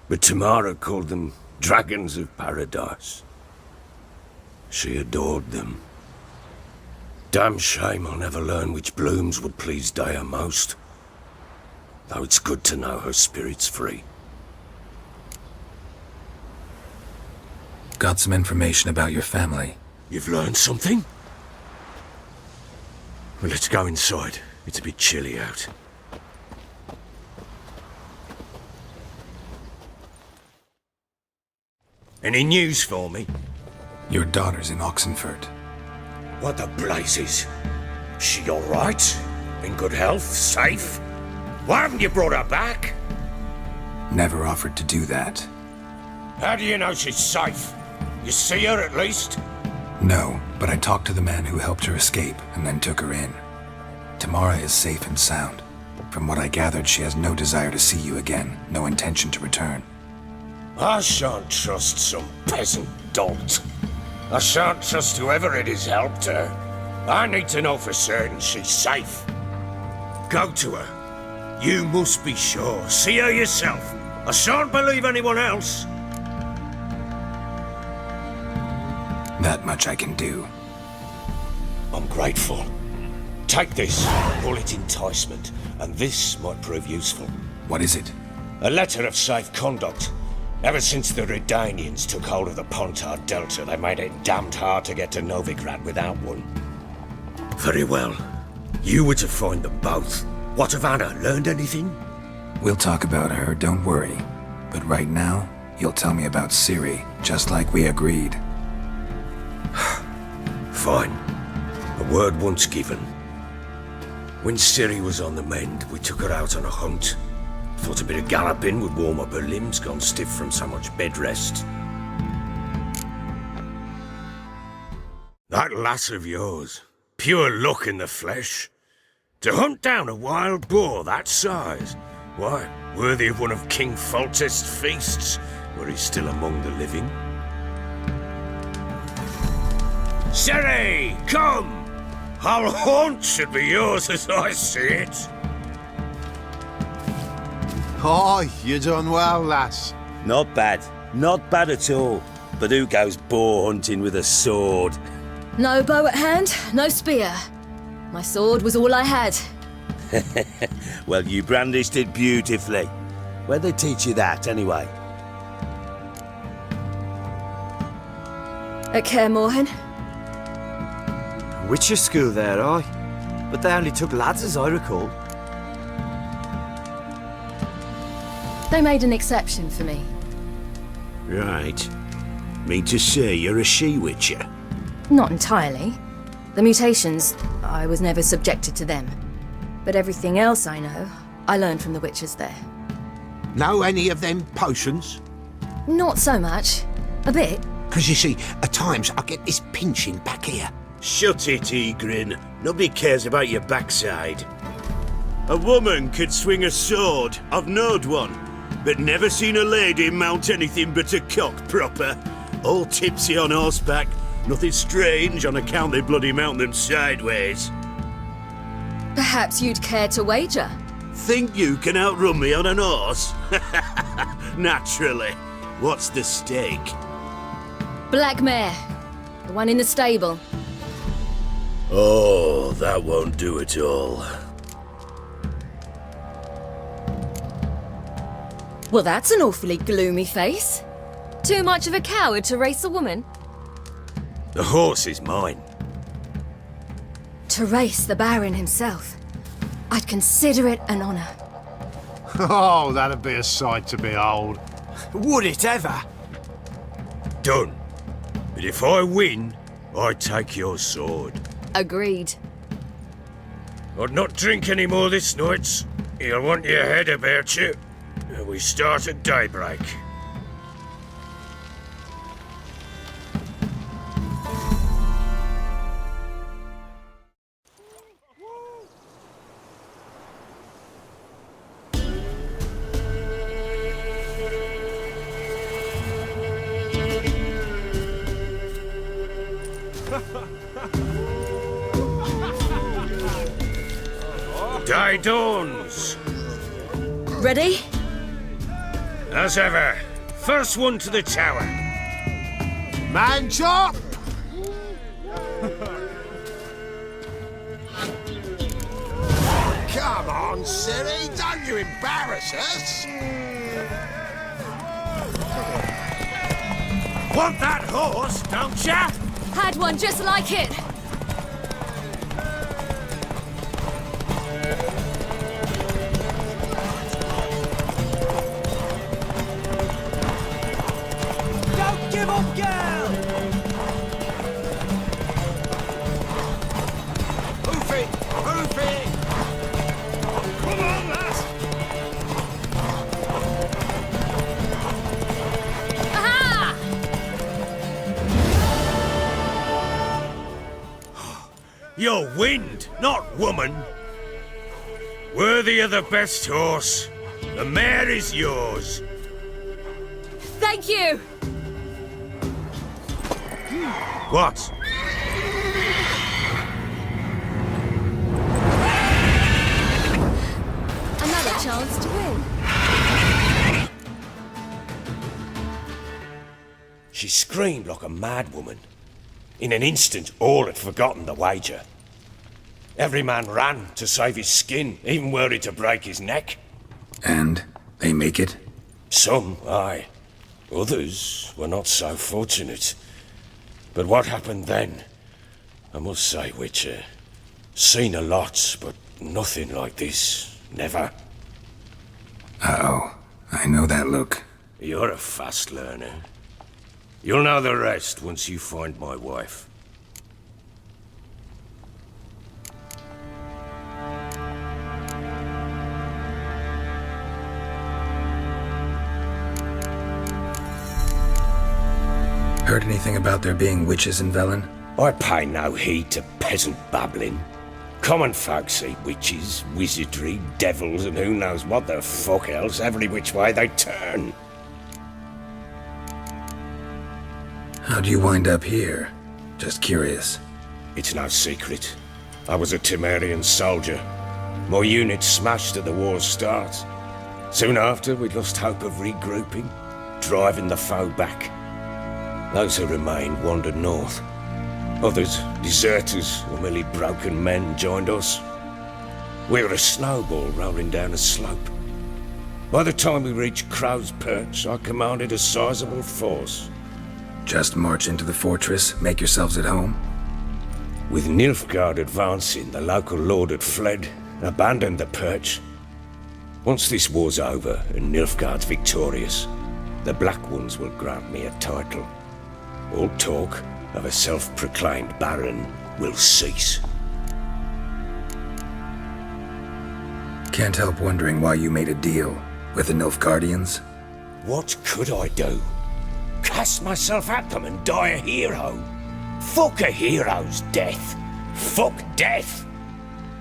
But Tamara called them dragons of paradise. She adored them. Damn shame I'll never learn which blooms would please Dea most. Though it's good to know her spirit's free. Got some information about your family. You've learned something? Well, let's go inside. It's a bit chilly out. Any news for me? Your daughter's in Oxenford. What the blazes? She all right? In good health? Safe? Why haven't you brought her back? Never offered to do that. How do you know she's safe? You see her at least? No, but I talked to the man who helped her escape and then took her in. Tamara is safe and sound. From what I gathered, she has no desire to see you again, no intention to return. I shan't trust some peasant dolt. I shan't trust whoever it is helped her. I need to know for certain she's safe. Go to her. You must be sure. See her yourself. I shan't believe anyone else. That much I can do. I'm grateful. Take this, call it enticement, and this might prove useful. What is it? A letter of safe conduct. Ever since the Redanians took hold of the Pontard Delta, they made it damned hard to get to Novigrad without one. Very well. You were to find them both. What of Anna? Learned anything? We'll talk about her, don't worry. But right now, you'll tell me about Ciri, just like we agreed. Fine. A word once given. When Ciri was on the mend, we took her out on a hunt. Thought a bit of galloping would warm up her limbs, gone stiff from so much bed rest. That lass of yours, pure luck in the flesh. To hunt down a wild boar that size, why, worthy of one of King Foltest's feasts, were he still among the living. Ciri, come! Our haunt should be yours as I see it. Aye, you done well, lass. Not bad. Not bad at all. But who goes boar hunting with a sword? No bow at hand, no spear. My sword was all I had. Well, you brandished it beautifully. Where'd they teach you that, anyway? At Kaer Morhen. Witcher school there, aye. But they only took lads, as I recall. They made an exception for me. Right. Mean to say you're a she-witcher? Not entirely. The mutations, I was never subjected to them. But everything else I know, I learned from the witches there. Know any of them potions? Not so much. A bit. Because you see, at times I get this pinching back here. Shut it, Egrin. Nobody cares about your backside. A woman could swing a sword. I've knowed one. But never seen a lady mount anything but a cock proper. All tipsy on horseback. Nothing strange on account they bloody mount them sideways. Perhaps you'd care to wager? Think you can outrun me on an horse? Naturally. What's the stake? Black mare. The one in the stable. Oh, that won't do at all. Well, that's an awfully gloomy face. Too much of a coward to race a woman? The horse is mine. To race the Baron himself. I'd consider it an honour. Oh, that'd be a sight to behold. Would it ever? Done. But if I win, I take your sword. Agreed. I'd not drink any more this night. You'll want your head about you. We start at daybreak. Day dawns. Ready? As ever, first one to the tower. Man chop! Come on, Ciri, don't you embarrass us! Want that horse, don't ya? Had one just like it. Goofy! Come on, lass! Aha! You're wind, not woman. Worthy of the best horse. The mare is yours. Thank you! What? Another chance to win. She screamed like a mad woman. In an instant, all had forgotten the wager. Every man ran to save his skin, even were it to break his neck. And they make it? Some, aye. Others were not so fortunate. But what happened then? I must say, Witcher, seen a lot, but nothing like this. Never. Uh-oh. I know that look. You're a fast learner. You'll know the rest once you find my wife. Heard anything about there being witches in Velen? I pay no heed to peasant babbling. Common folk see witches, wizardry, devils, and who knows what the fuck else every which way they turn. How'd you wind up here? Just curious. It's no secret. I was a Temerian soldier. My unit smashed at the war's start. Soon after, we lost hope of regrouping, driving the foe back. Those who remained wandered north. Others, deserters or merely broken men, joined us. We were a snowball rolling down a slope. By the time we reached Crow's Perch, I commanded a sizable force. Just march into the fortress, make yourselves at home? With Nilfgaard advancing, the local lord had fled, abandoned the Perch. Once this war's over and Nilfgaard's victorious, the Black Ones will grant me a title. All talk of a self-proclaimed baron will cease. Can't help wondering why you made a deal with the Nilfgaardians. What could I do? Cast myself at them and die a hero? Fuck a hero's death. Fuck death.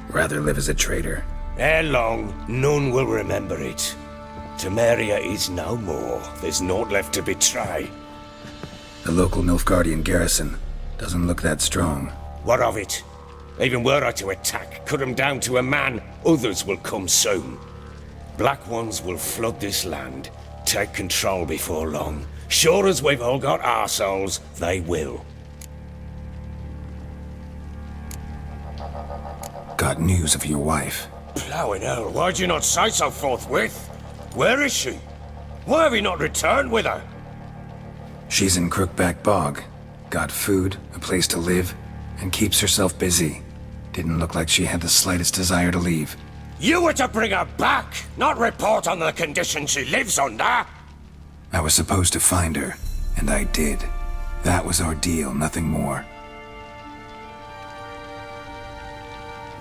Rather live as a traitor. Ere long, none will remember it. Temeria is no more. There's naught left to betray. The local Nilfgaardian garrison doesn't look that strong. What of it? Even were I to attack, cut them down to a man, others will come soon. Black Ones will flood this land, take control before long. Sure as we've all got arseholes, they will. Got news of your wife. Plowing hell, why'd you not say so forthwith? Where is she? Why have you not returned with her? She's in Crookback Bog. Got food, a place to live, and keeps herself busy. Didn't look like she had the slightest desire to leave. You were to bring her back, not report on the conditions she lives under. I was supposed to find her, and I did. That was our deal, nothing more.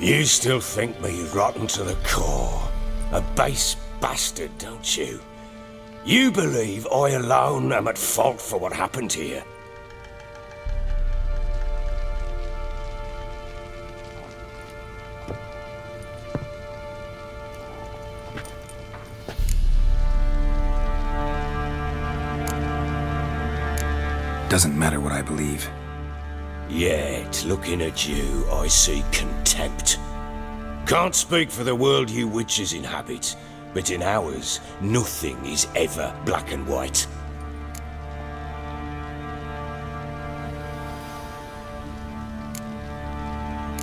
You still think me rotten to the core. A base bastard, don't you? You believe I alone am at fault for what happened here. Doesn't matter what I believe. Yet, looking at you, I see contempt. Can't speak for the world you witches inhabit, but in ours, nothing is ever black and white.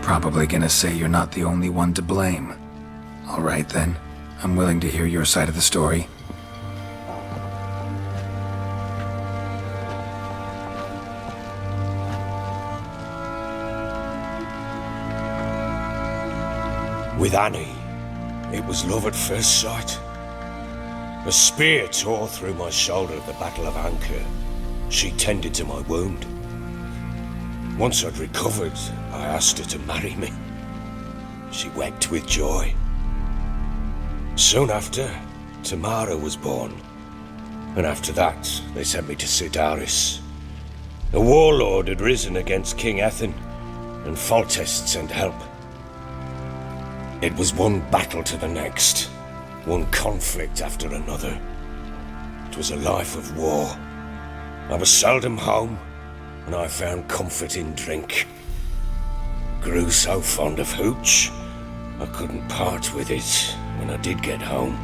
Probably gonna say you're not the only one to blame. All right then, I'm willing to hear your side of the story. With Annie, it was love at first sight. A spear tore through my shoulder at the Battle of Anchor. She tended to my wound. Once I'd recovered, I asked her to marry me. she wept with joy. Soon after, Tamara was born, and after that, they sent me to Sidaris. A warlord had risen against King Ethan, and Foltest sent help. It was one battle to the next, one conflict after another. It was a life of war. I was seldom home, and I found comfort in drink. Grew so fond of hooch, I couldn't part with it when I did get home.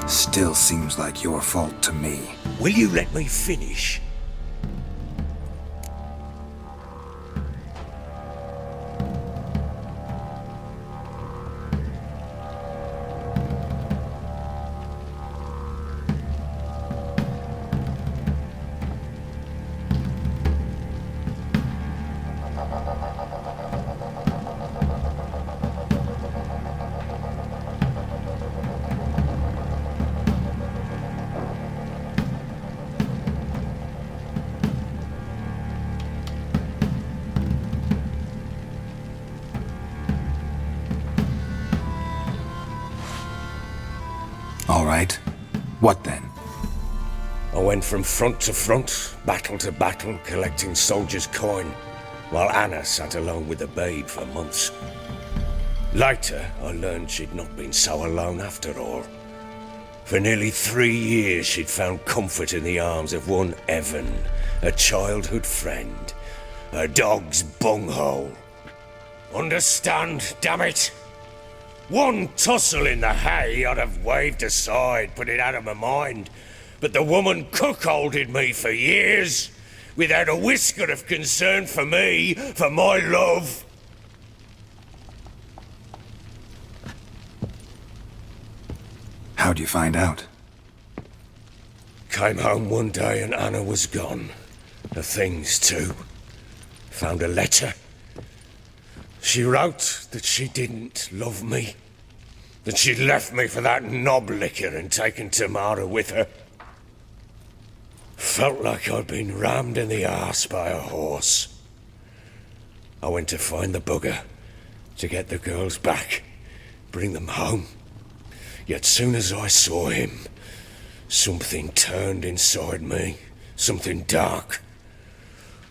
Still seems like your fault to me. Will you let me finish? All right. What then? I went from front to front, battle to battle, collecting soldiers' coin, while Anna sat alone with the babe for months. Later, I learned she'd not been so alone after all. For nearly 3 years, she'd found comfort in the arms of one Evan, a childhood friend, a dog's bunghole. Understand, damn it? One tussle in the hay I'd have waved aside, put it out of my mind. But the woman cuckolded me for years, without a whisker of concern for me, for my love. How'd you find out? Came home one day and Anna was gone. Her things too. Found a letter. She wrote that she didn't love me. That she'd left me for that knob licker and taken Tamara with her. Felt like I'd been rammed in the arse by a horse. I went to find the bugger, to get the girls back, bring them home. Yet soon as I saw him, something turned inside me, something dark.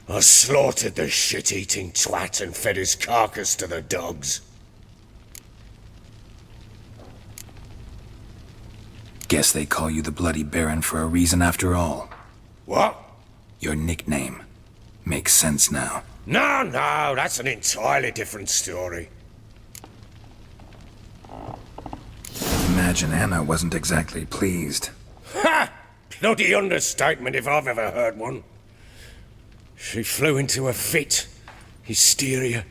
I slaughtered the shit-eating twat and fed his carcass to the dogs. Guess they call you the Bloody Baron for a reason after all. What? Your nickname. Makes sense now. No, that's an entirely different story. Imagine Anna wasn't exactly pleased. Ha! Bloody understatement if I've ever heard one. She flew into a fit, hysteria,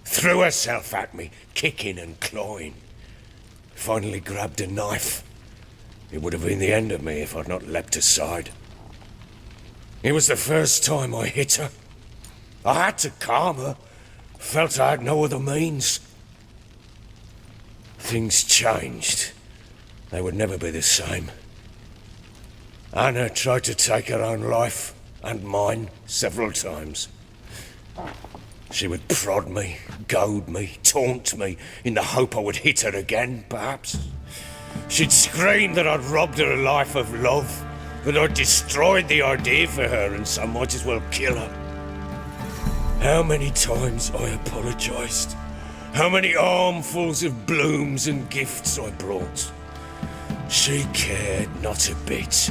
threw herself at me, kicking and clawing. Finally grabbed a knife. It would have been the end of me if I'd not leapt aside. It was the first time I hit her. I had to calm her. Felt I had no other means. Things changed. They would never be the same. Anna tried to take her own life, and mine, several times. She would prod me, goad me, taunt me, in the hope I would hit her again, perhaps. She'd scream that I'd robbed her life of love, that I'd destroyed the idea for her, and so might as well kill her. How many times I apologized. How many armfuls of blooms and gifts I brought. She cared not a bit.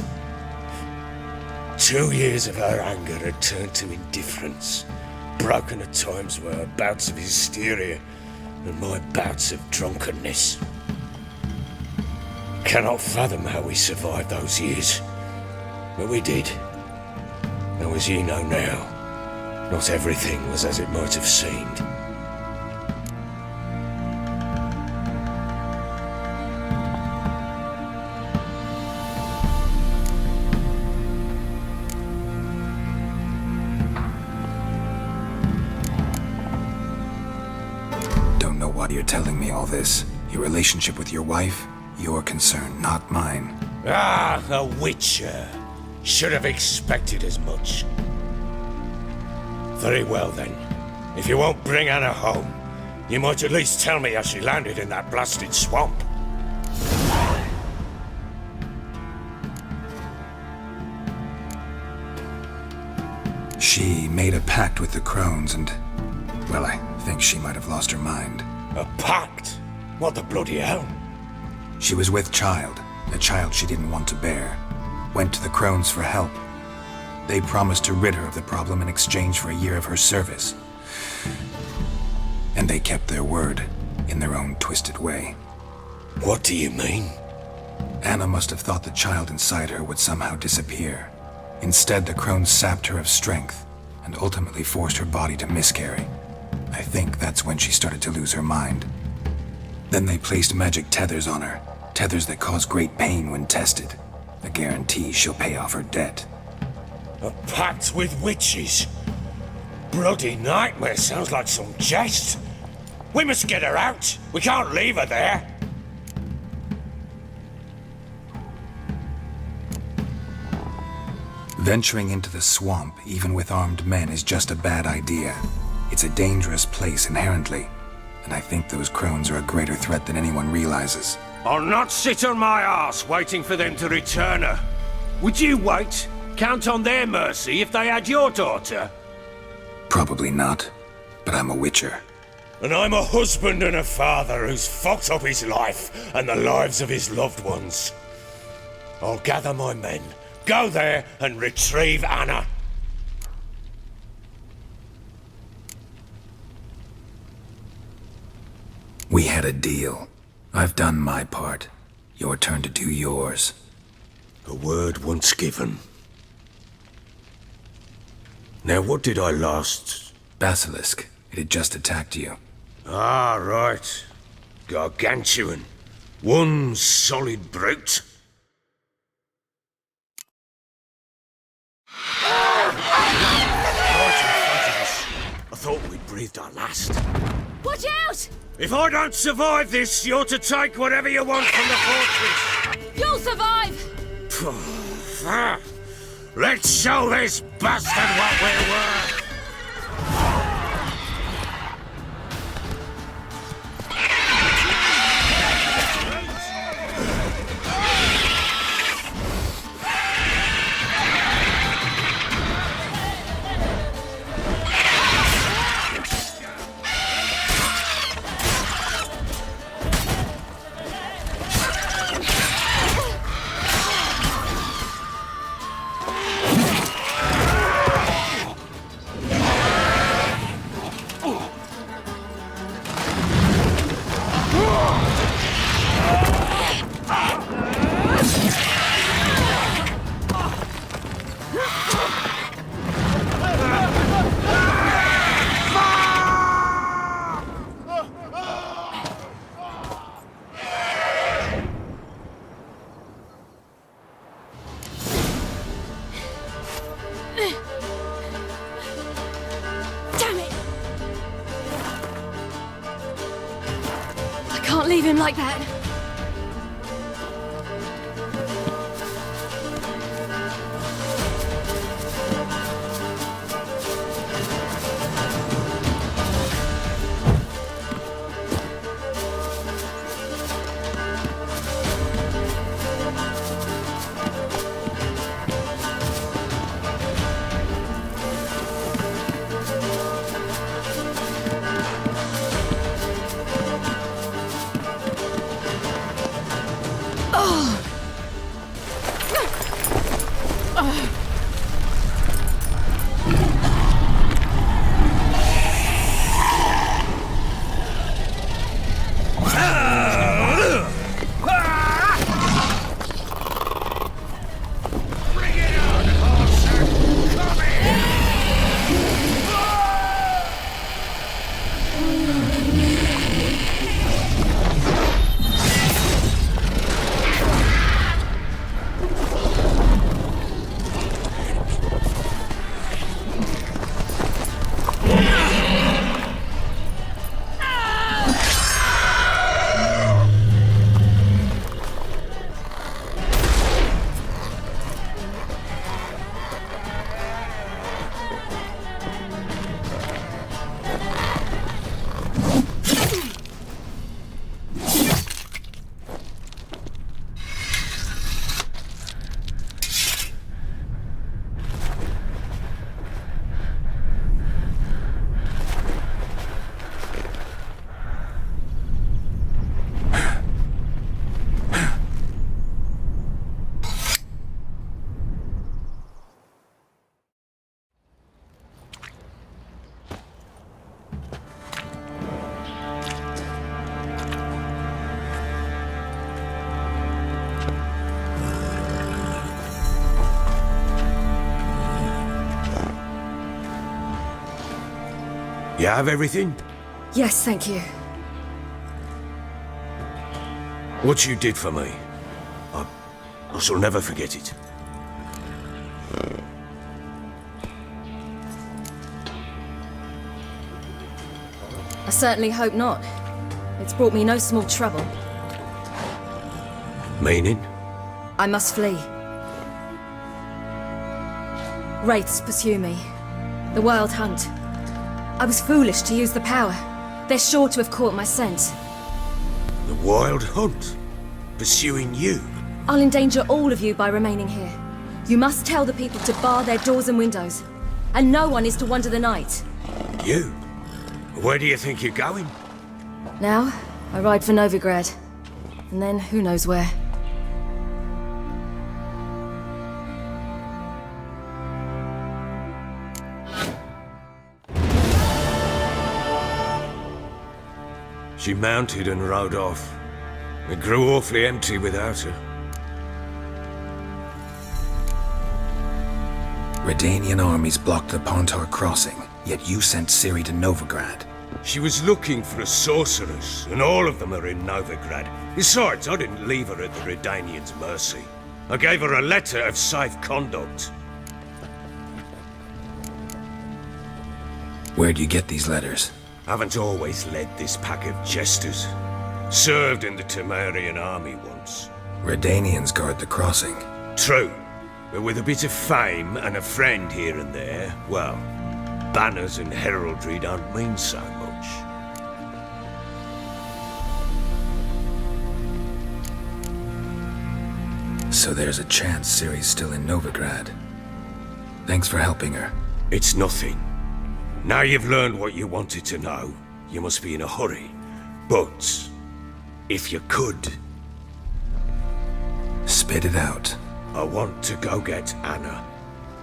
2 years of her anger had turned to indifference, broken at times by her bouts of hysteria and my bouts of drunkenness. Cannot fathom how we survived those years, but we did. Though as you know now, not everything was as it might have seemed. Don't know why you're telling me all this. Your relationship with your wife? Your concern, not mine. Ah, a witcher. Should have expected as much. Very well then. If you won't bring Anna home, you might at least tell me how she landed in that blasted swamp. She made a pact with the crones and, well, I think she might have lost her mind. A pact? What the bloody hell? She was with child, a child she didn't want to bear. Went to the crones for help. They promised to rid her of the problem in exchange for a year of her service. And they kept their word, in their own twisted way. What do you mean? Anna must have thought the child inside her would somehow disappear. Instead, the crones sapped her of strength, and ultimately forced her body to miscarry. I think that's when she started to lose her mind. Then they placed magic tethers on her, tethers that cause great pain when tested. A guarantee she'll pay off her debt. A pact with witches? Bloody nightmare, sounds like some jest. We must get her out. We can't leave her there. Venturing into the swamp, even with armed men, is just a bad idea. It's a dangerous place inherently, and I think those crones are a greater threat than anyone realizes. I'll not sit on my arse waiting for them to return her. Would you wait? Count on their mercy if they had your daughter? Probably not, but I'm a witcher. And I'm a husband and a father who's fucked up his life and the lives of his loved ones. I'll gather my men, go there and retrieve Anna. We had a deal. I've done my part. Your turn to do yours. A word once given. Now what did I last... Basilisk. It had just attacked you. Ah, right. Gargantuan. One solid brute. I thought we'd breathed our last. Watch out! If I don't survive this, you're to take whatever you want from the fortress. You'll survive! Let's show this bastard what we're worth. Can't leave him like that. You have everything? Yes, thank you. What you did for me, I shall never forget it. I certainly hope not. It's brought me no small trouble. Meaning? I must flee. Wraiths pursue me. The Wild Hunt. I was foolish to use the power. They're sure to have caught my scent. The Wild Hunt? Pursuing you? I'll endanger all of you by remaining here. You must tell the people to bar their doors and windows. And no one is to wander the night. You? Where do you think you're going? Now, I ride for Novigrad. And then, who knows where. She mounted and rode off. It grew awfully empty without her. Redanian armies blocked the Pontar crossing, yet you sent Ciri to Novigrad. She was looking for a sorceress, and all of them are in Novigrad. Besides, I didn't leave her at the Redanians' mercy. I gave her a letter of safe conduct. Where'd you get these letters? Haven't always led this pack of jesters. Served in the Temerian army once. Redanians guard the crossing. True, but with a bit of fame and a friend here and there, well, banners and heraldry don't mean so much. So there's a chance Ciri's still in Novigrad. Thanks for helping her. It's nothing. Now you've learned what you wanted to know, you must be in a hurry. But, if you could... Spit it out. I want to go get Anna.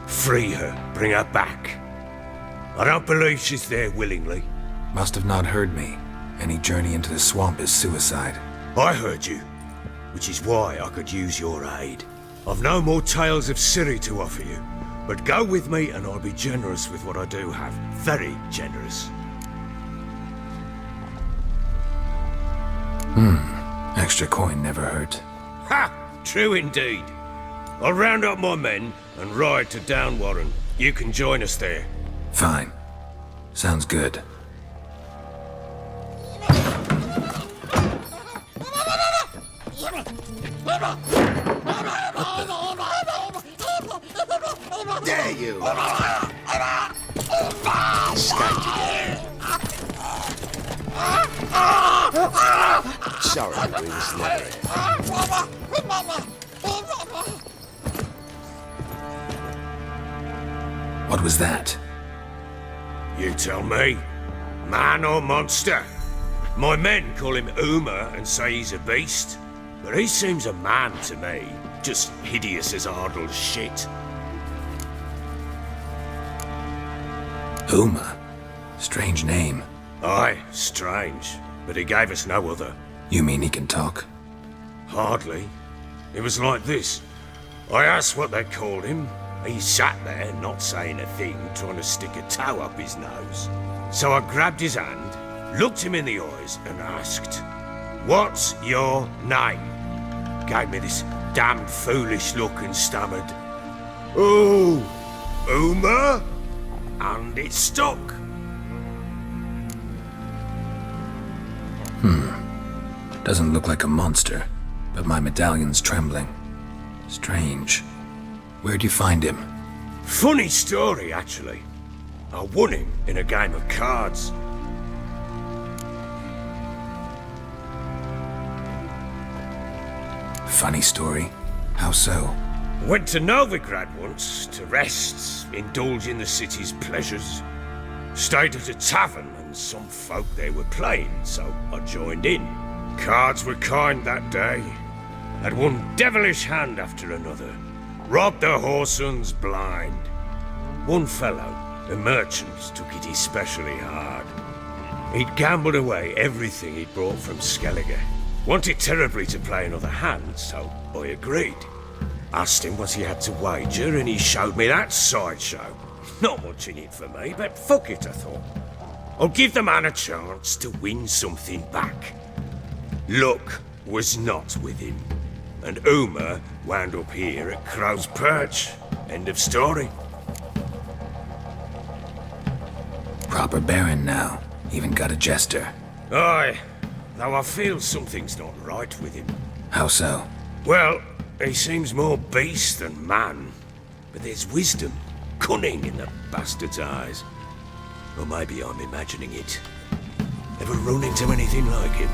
Free her, bring her back. I don't believe she's there willingly. Must have not heard me. Any journey into the swamp is suicide. I heard you, which is why I could use your aid. I've no more tales of Ciri to offer you, but go with me and I'll be generous with what I do have. Very generous. Extra coin never hurt. Ha! True indeed. I'll round up my men and ride to Downwarren. You can join us there. Fine. Sounds good. Dare you! Sorry, we was never here. What was that? You tell me. Man or monster? My men call him Uma and say he's a beast, but he seems a man to me. Just hideous as Ardle's shit. Uma? Strange name. Aye, strange. But he gave us no other. You mean he can talk? Hardly. It was like this. I asked what they called him. He sat there, not saying a thing, trying to stick a toe up his nose. So I grabbed his hand, looked him in the eyes, and asked, "What's your name?" Gave me this damned foolish look and stammered, "Oh, Uma?" And it stuck. Doesn't look like a monster, but my medallion's trembling. Strange. Where'd you find him? Funny story, actually. I won him in a game of cards. Funny story. How so? Went to Novigrad once to rest, indulge in the city's pleasures. Stayed at a tavern and some folk there were playing, so I joined in. Cards were kind that day. Had one devilish hand after another. Robbed the whoresons blind. One fellow, a merchant, took it especially hard. He'd gambled away everything he'd brought from Skellige. Wanted terribly to play another hand, so I agreed. Asked him what he had to wager, and he showed me that sideshow. Not much in it for me, but fuck it, I thought. I'll give the man a chance to win something back. Luck was not with him, and Uma wound up here at Crow's Perch. End of story. Proper baron now. Even got a jester. Aye, though I feel something's not right with him. How so? Well, he seems more beast than man, but there's wisdom, cunning in the bastard's eyes. Or maybe I'm imagining it. Ever run into anything like him?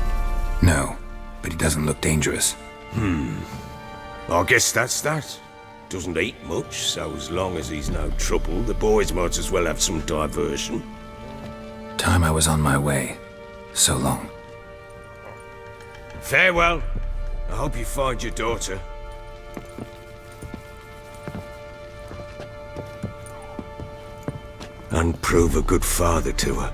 No, but he doesn't look dangerous. I guess that's that. Doesn't eat much, so as long as he's no trouble, the boys might as well have some diversion. Time I was on my way. So long. Farewell. I hope you find your daughter. And prove a good father to her.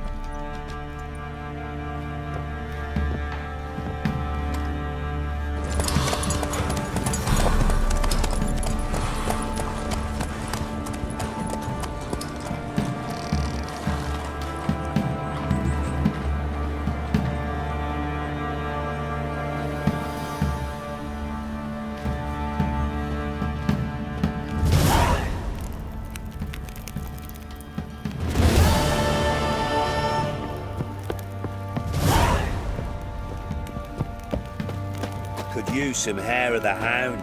Could use some hair of the hound.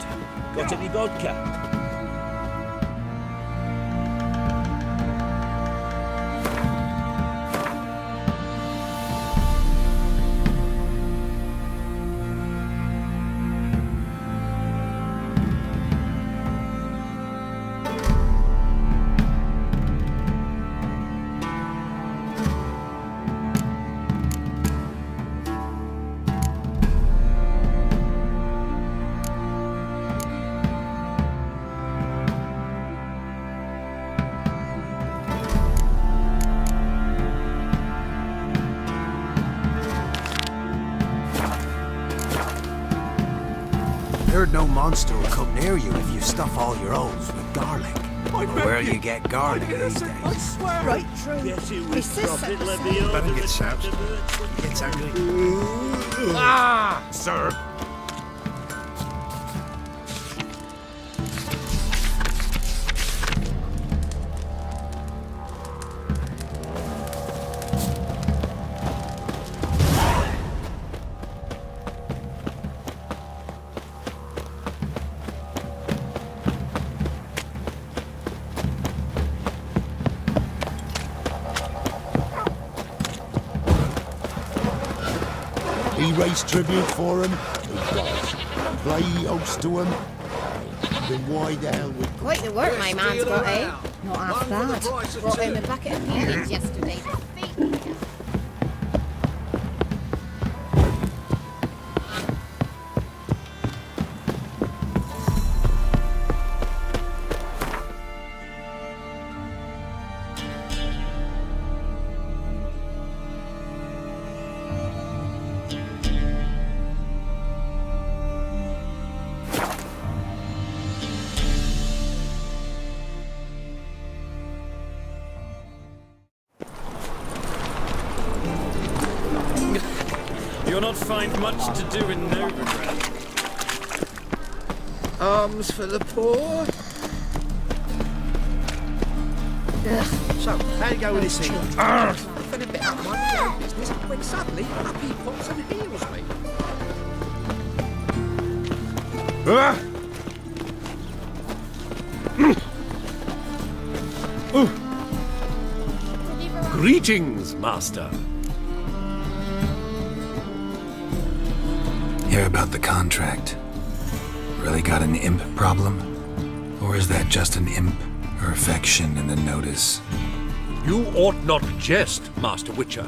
Got any vodka? Heard no monster will come near you if you stuff all your holes with garlic. Or where you get garlic these days. I swear. Right, true. Yes, it was Is this profit. a- Let me over Better the get shouts. He gets angry. Ah, sir. He raised tribute for him. He does. Play host to him. Then why the hell would... Quite the work my man's got, eh? Not half bad. Brought home a bucket of peelings yesterday. You'll not find much to do in Novigrad. Arms for the poor. So, how you go with this thing? I've been a bit out of my own business when suddenly up he pops and heals me. Greetings, Master. Hear about the contract. Really got an imp problem? Or is that just an imp or affection in the notice? You ought not jest, Master Witcher.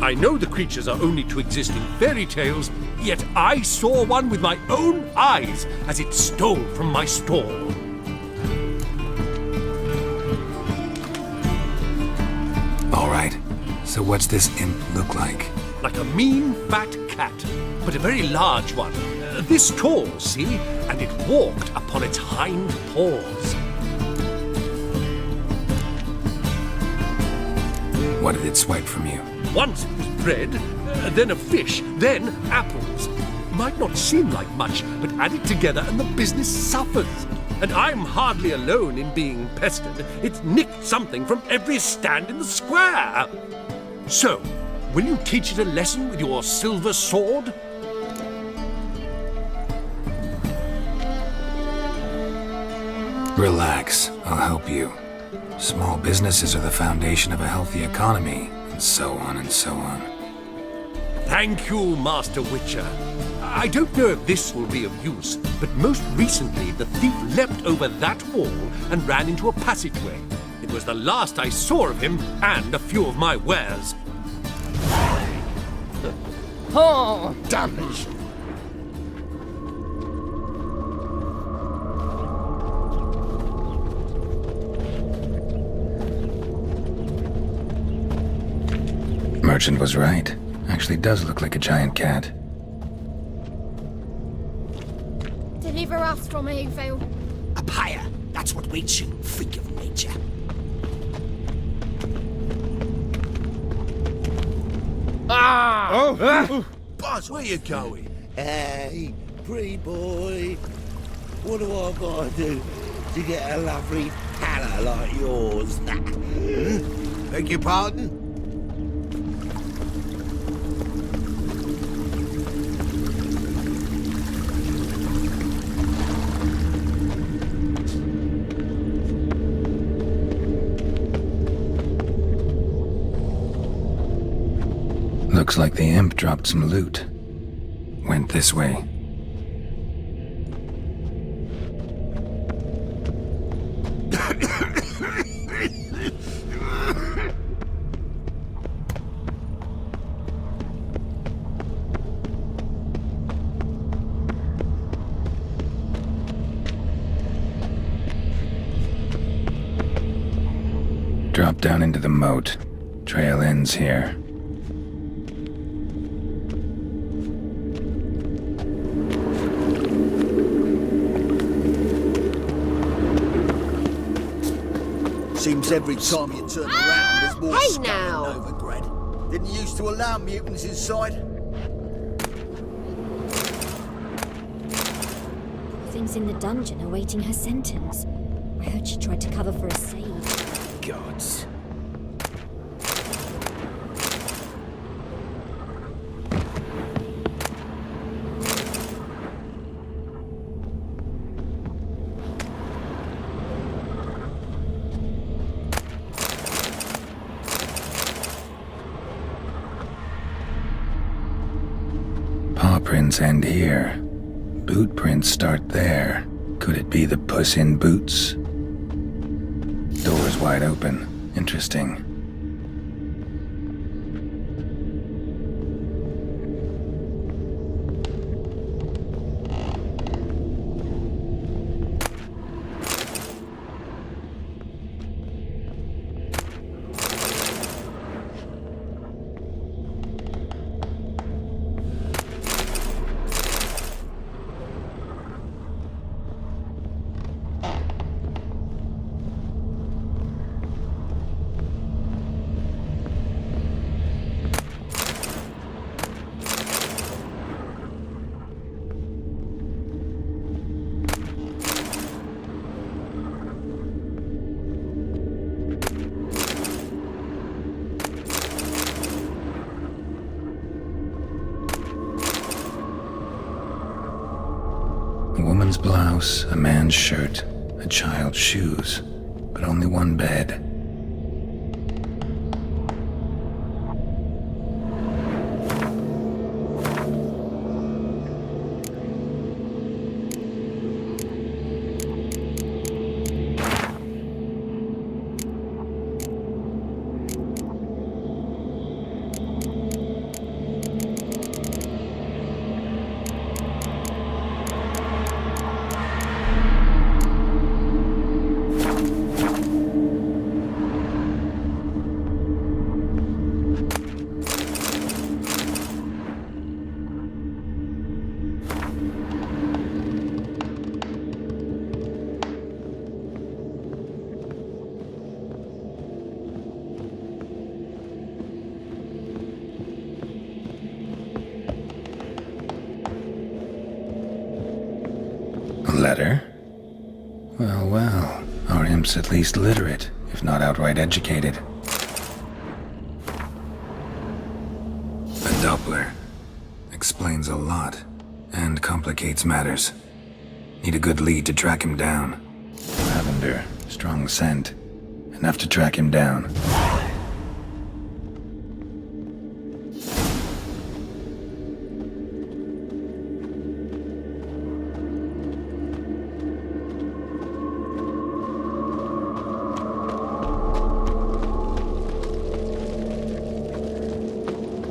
I know the creatures are only to exist in fairy tales, yet I saw one with my own eyes as it stole from my stall. All right. So what's this imp look like? Like a mean, fat cat, but a very large one. This tall, see? And it walked upon its hind paws. What did it swipe from you? Once it was bread, then a fish, then apples. Might not seem like much, but add it together and the business suffers. And I'm hardly alone in being pestered. It's nicked something from every stand in the square. So, will you teach it a lesson with your silver sword? Relax, I'll help you. Small businesses are the foundation of a healthy economy, and so on and so on. Thank you, Master Witcher. I don't know if this will be of use, but most recently the thief leapt over that wall and ran into a passageway. It was the last I saw of him and a few of my wares. Oh, damnation! Merchant was right. Actually does look like a giant cat. Deliver us from evil. A pyre. That's what waits you, freak of nature. Ah! Oh! Buzz, where you going? Hey, pretty boy. What do I gotta do to get a lovely palla like yours? Beg your pardon? Looks like the imp dropped some loot. Went this way. Drop down into the moat. Trail ends here. Seems every time you turn around, there's more Hey scum now. and Novigrad. Didn't you used to allow mutants inside? Things in the dungeon awaiting her sentence. I heard she tried to cover for a save. Gods. Paw prints end here. Boot prints start there. Could it be the Puss in Boots? Door's wide open. Interesting. A woman's blouse, a man's shirt, a child's shoes, but only one bed. matter? Well, well, our imp's at least literate, if not outright educated. A Doppler. Explains a lot, and complicates matters. Need a good lead to track him down. Lavender, strong scent. Enough to track him down.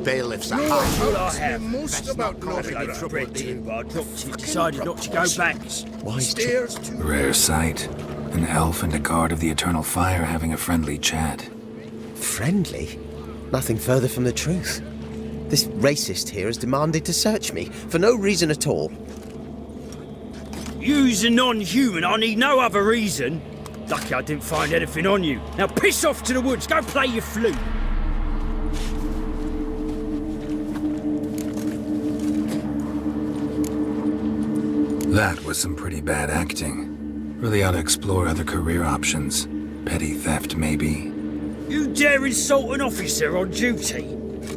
Bailiffs are All I have. Most about nothing I trouble bread to, dealing. but I dropped it, decided not to go back. Why stairs to Rare sight. An elf and a guard of the Eternal Fire having a friendly chat. Friendly? Nothing further from the truth. This racist here has demanded to search me, for no reason at all. You's a non-human, I need no other reason. Lucky I didn't find anything on you. Now piss off to the woods, go play your flute. That was some pretty bad acting. Really ought to explore other career options. Petty theft, maybe. You dare insult an officer on duty?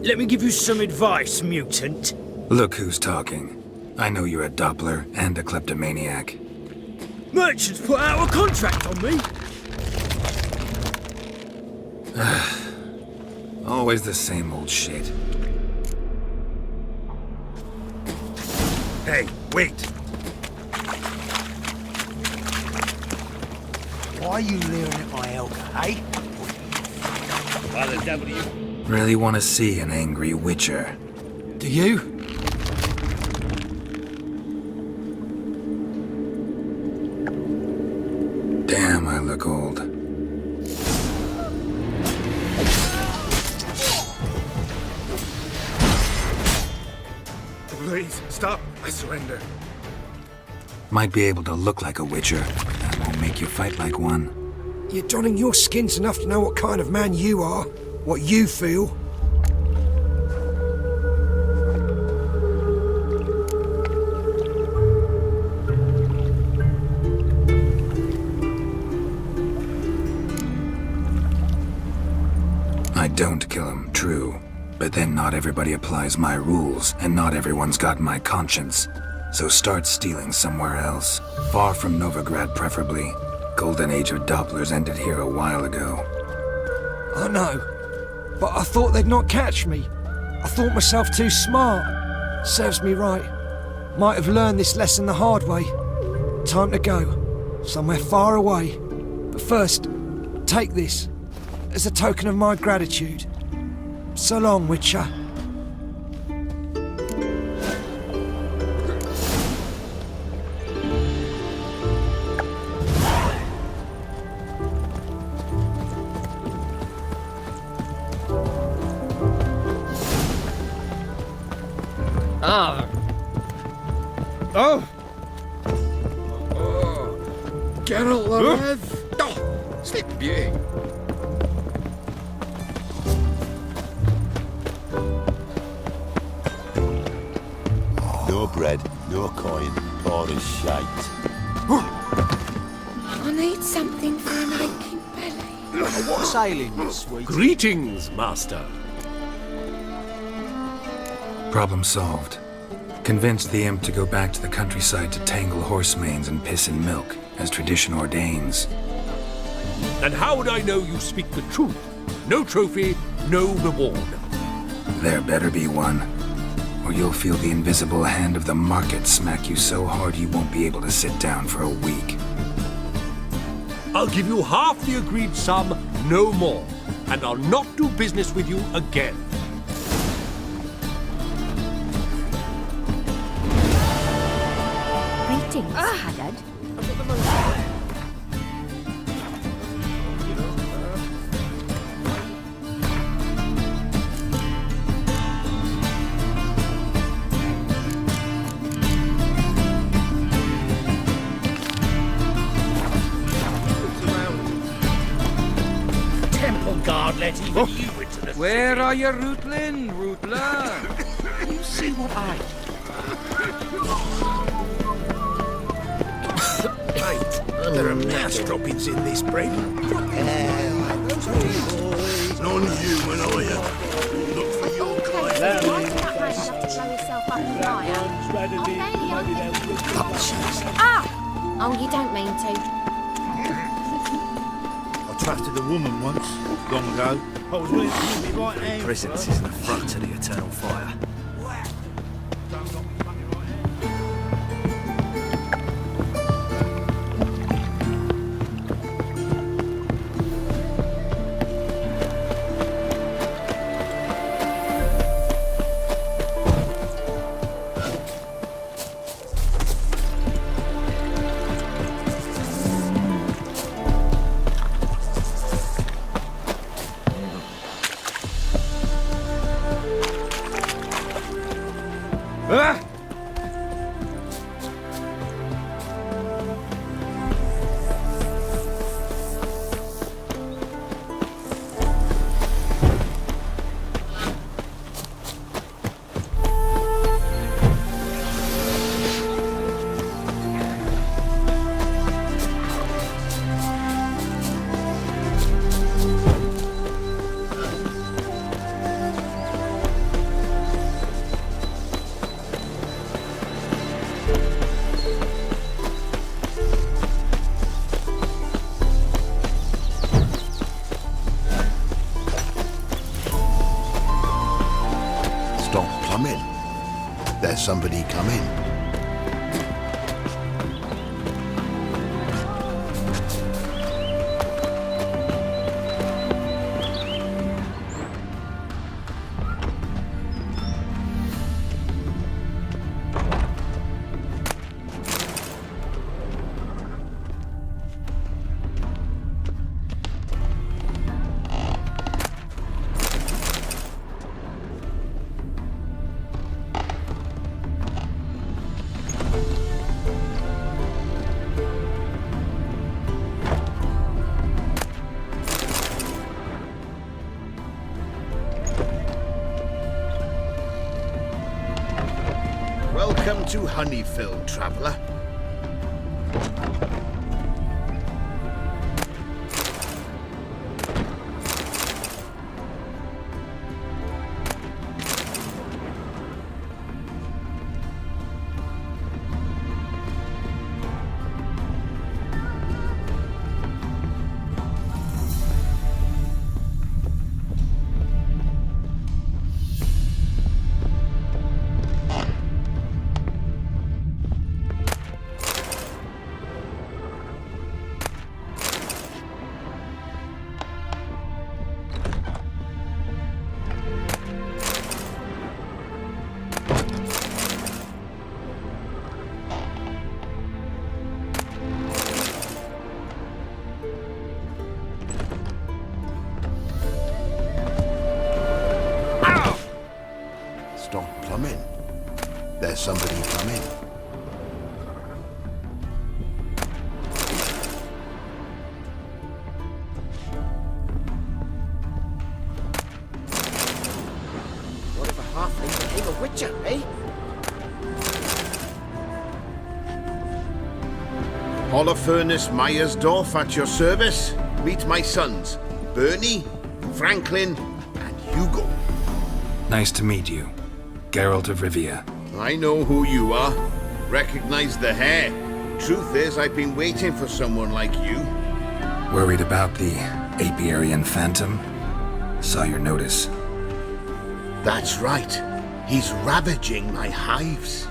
Let me give you some advice, mutant. Look who's talking. I know you're a Doppler and a kleptomaniac. Merchants put out a contract on me. Always the same old shit. Hey, wait! Why are you leering at my Helga, eh? Why the devil you? Really want to see an angry witcher. Do you? Damn, I look old. Please, stop. I surrender. Might be able to look like a witcher. That won't make you fight like one. You're donning your skins enough to know what kind of man you are, what you feel. I don't kill him, true. But then not everybody applies my rules, and not everyone's got my conscience. So start stealing somewhere else. Far from Novigrad, preferably. Golden age of Dopplers ended here a while ago. I know, but I thought they'd not catch me. I thought myself too smart. Serves me right. Might have learned this lesson the hard way. Time to go. Somewhere far away. But first, take this. As a token of my gratitude. So long, Witcher. Oh! Geralt the Rev! Oh! Sleep beauty! No bread, no coin, poor as shite. I need something for an aching belly. What's ailing you, sweet? Greetings, Master. Problem solved. Convinced the imp to go back to the countryside to tangle horse manes and piss in milk, as tradition ordains. And how would I know you speak the truth? No trophy, no reward. There better be one, or you'll feel the invisible hand of the market smack you so hard you won't be able to sit down for a week. I'll give you half the agreed sum, no more. And I'll not do business with you again. Greetings, Haggard. Temple guard let even you into the Where are you, Rootlin? Rootler? You see what I... mate. There are mouse droppings in this bread. Non-human, are you? Look for your kind. Ah! Oh, you don't mean to. I trusted a woman once, long ago. I was willing to give me right hand. Presence is an affront to the eternal fire. There's somebody coming. Welcome to Honeyfield, traveller. Stop plumbing. There's somebody coming. What if a halfling became a witcher, eh? Holofernes Myersdorf at your service. Meet my sons, Bernie, Franklin, and Hugo. Nice to meet you. Geralt of Rivia. I know who you are. Recognize the hair. Truth is, I've been waiting for someone like you. Worried about the Apiarian Phantom? Saw your notice. That's right. He's ravaging my hives.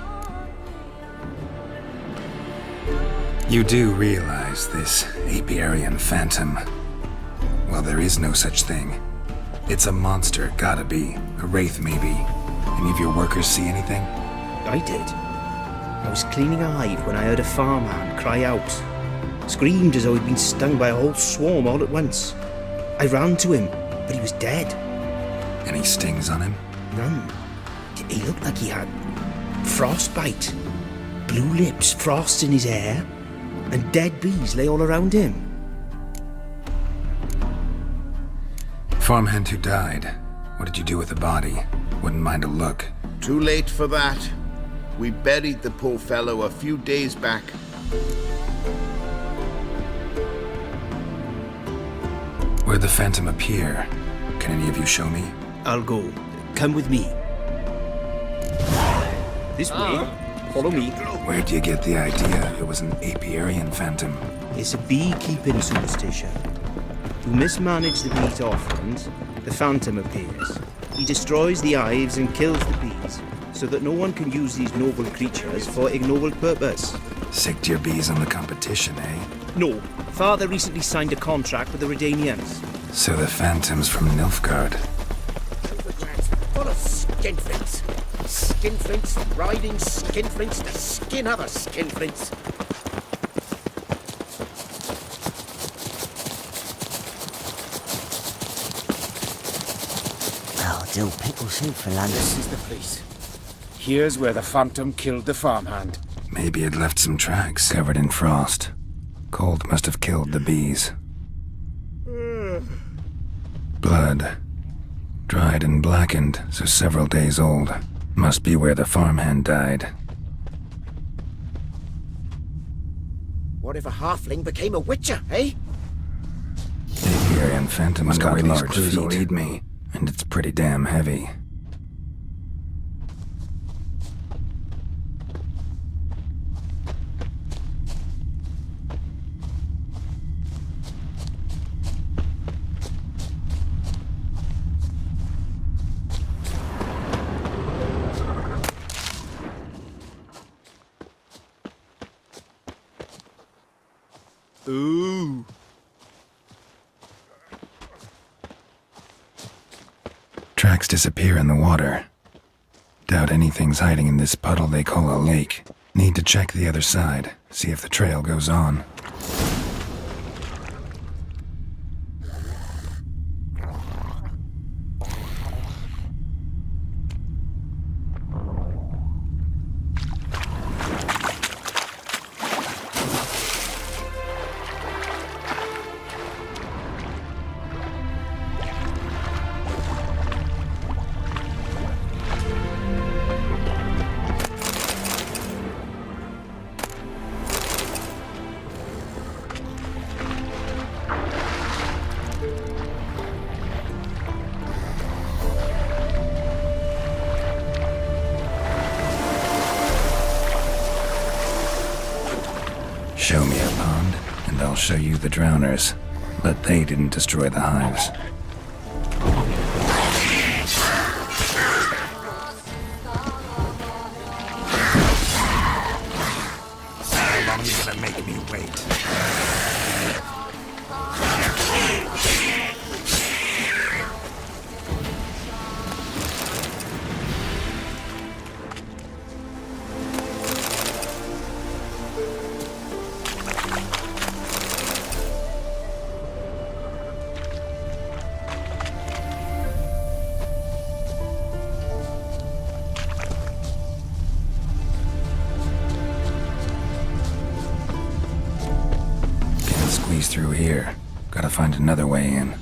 You do realize this Apiarian Phantom? Well, there is no such thing. It's a monster, gotta be. A wraith, maybe. Any of your workers see anything? I did. I was cleaning a hive when I heard a farmhand cry out. Screamed as though he'd been stung by a whole swarm all at once. I ran to him, but he was dead. Any stings on him? None. He looked like he had frostbite. Blue lips, frost in his hair, and dead bees lay all around him. Farmhand who died. What did you do with the body? Wouldn't mind a look. Too late for that. We buried the poor fellow a few days back. Where'd the Phantom appear? Can any of you show me? I'll go. Come with me. This way. Follow me. Where'd you get the idea it was an apiarian phantom? It's a beekeeping superstition. To mismanage the bees' offerings, the Phantom appears. He destroys the hives and kills the bees, so that no one can use these noble creatures for ignoble purpose. Sicked your bees on the competition, eh? No. Father recently signed a contract with the Redanians. So the Phantom's from Nilfgaard. Full of skinflints. Skinflints riding skinflints to skin other skinflints. Well, dill pickle soup for lunch. This is the place. Here's where the Phantom killed the farmhand. Maybe it left some tracks covered in frost. Cold must have killed the bees. Blood. Dried and blackened, so several days old. Must be where the farmhand died. What if a halfling became a witcher, eh? Apiarian Phantom's got large clues will lead me, and it's pretty damn heavy. Ooh. Tracks disappear in the water. Doubt anything's hiding in this puddle they call a lake. Need to check the other side, see if the trail goes on. Show me a pond, and I'll show you the drowners. But they didn't destroy the hives. How long are you gonna make me wait? Squeeze through here. Gotta find another way in.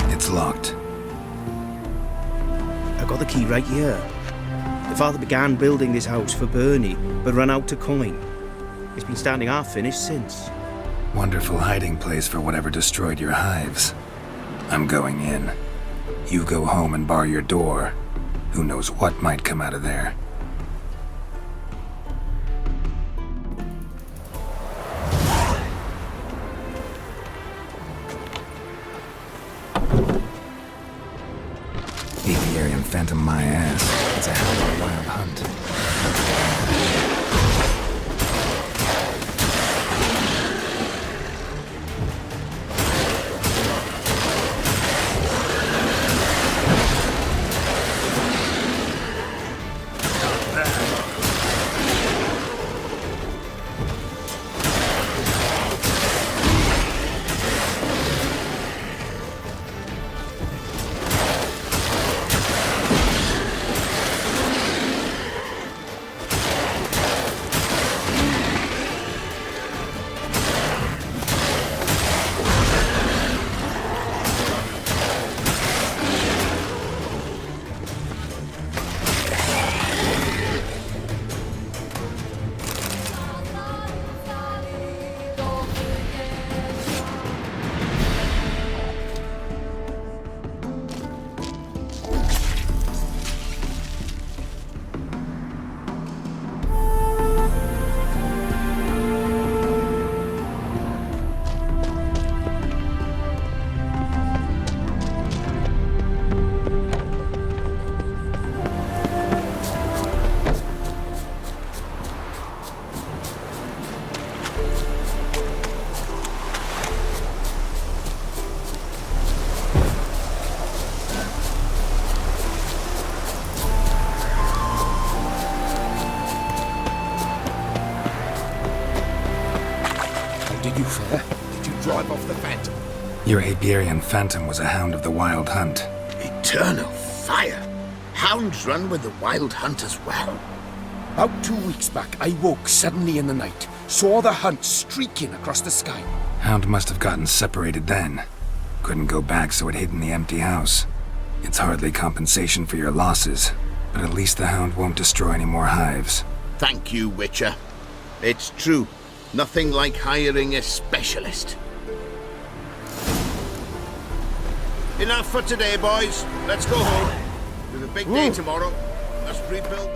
It's locked. I got the key right here. The father began building this house for Bernie, but ran out of coin. It's been standing half finished since. Wonderful hiding place for whatever destroyed your hives. I'm going in. You go home and bar your door. Who knows what might come out of there. Apiarian Phantom my ass. It's a hell of a wild hunt. did you fare? Did you drive off the Phantom? Your Iberian Phantom was a hound of the Wild Hunt. Eternal fire! Hounds run with the Wild Hunt as well. About 2 weeks back, I woke suddenly in the night, saw the hunt streaking across the sky. Hound must have gotten separated then. Couldn't go back, so it hid in the empty house. It's hardly compensation for your losses, but at least the hound won't destroy any more hives. Thank you, Witcher. It's true. Nothing like hiring a specialist. Enough for today, boys. Let's go home. There's a big day tomorrow. Let's rebuild.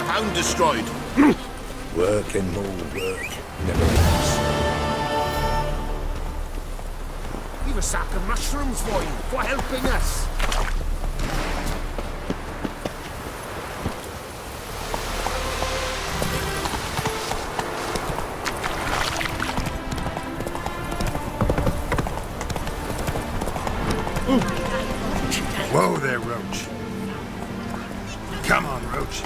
Hound destroyed. Work and more work. Never ends. We've a sack of mushrooms for you, for helping us. Whoa there, Roach. Come on, Roach.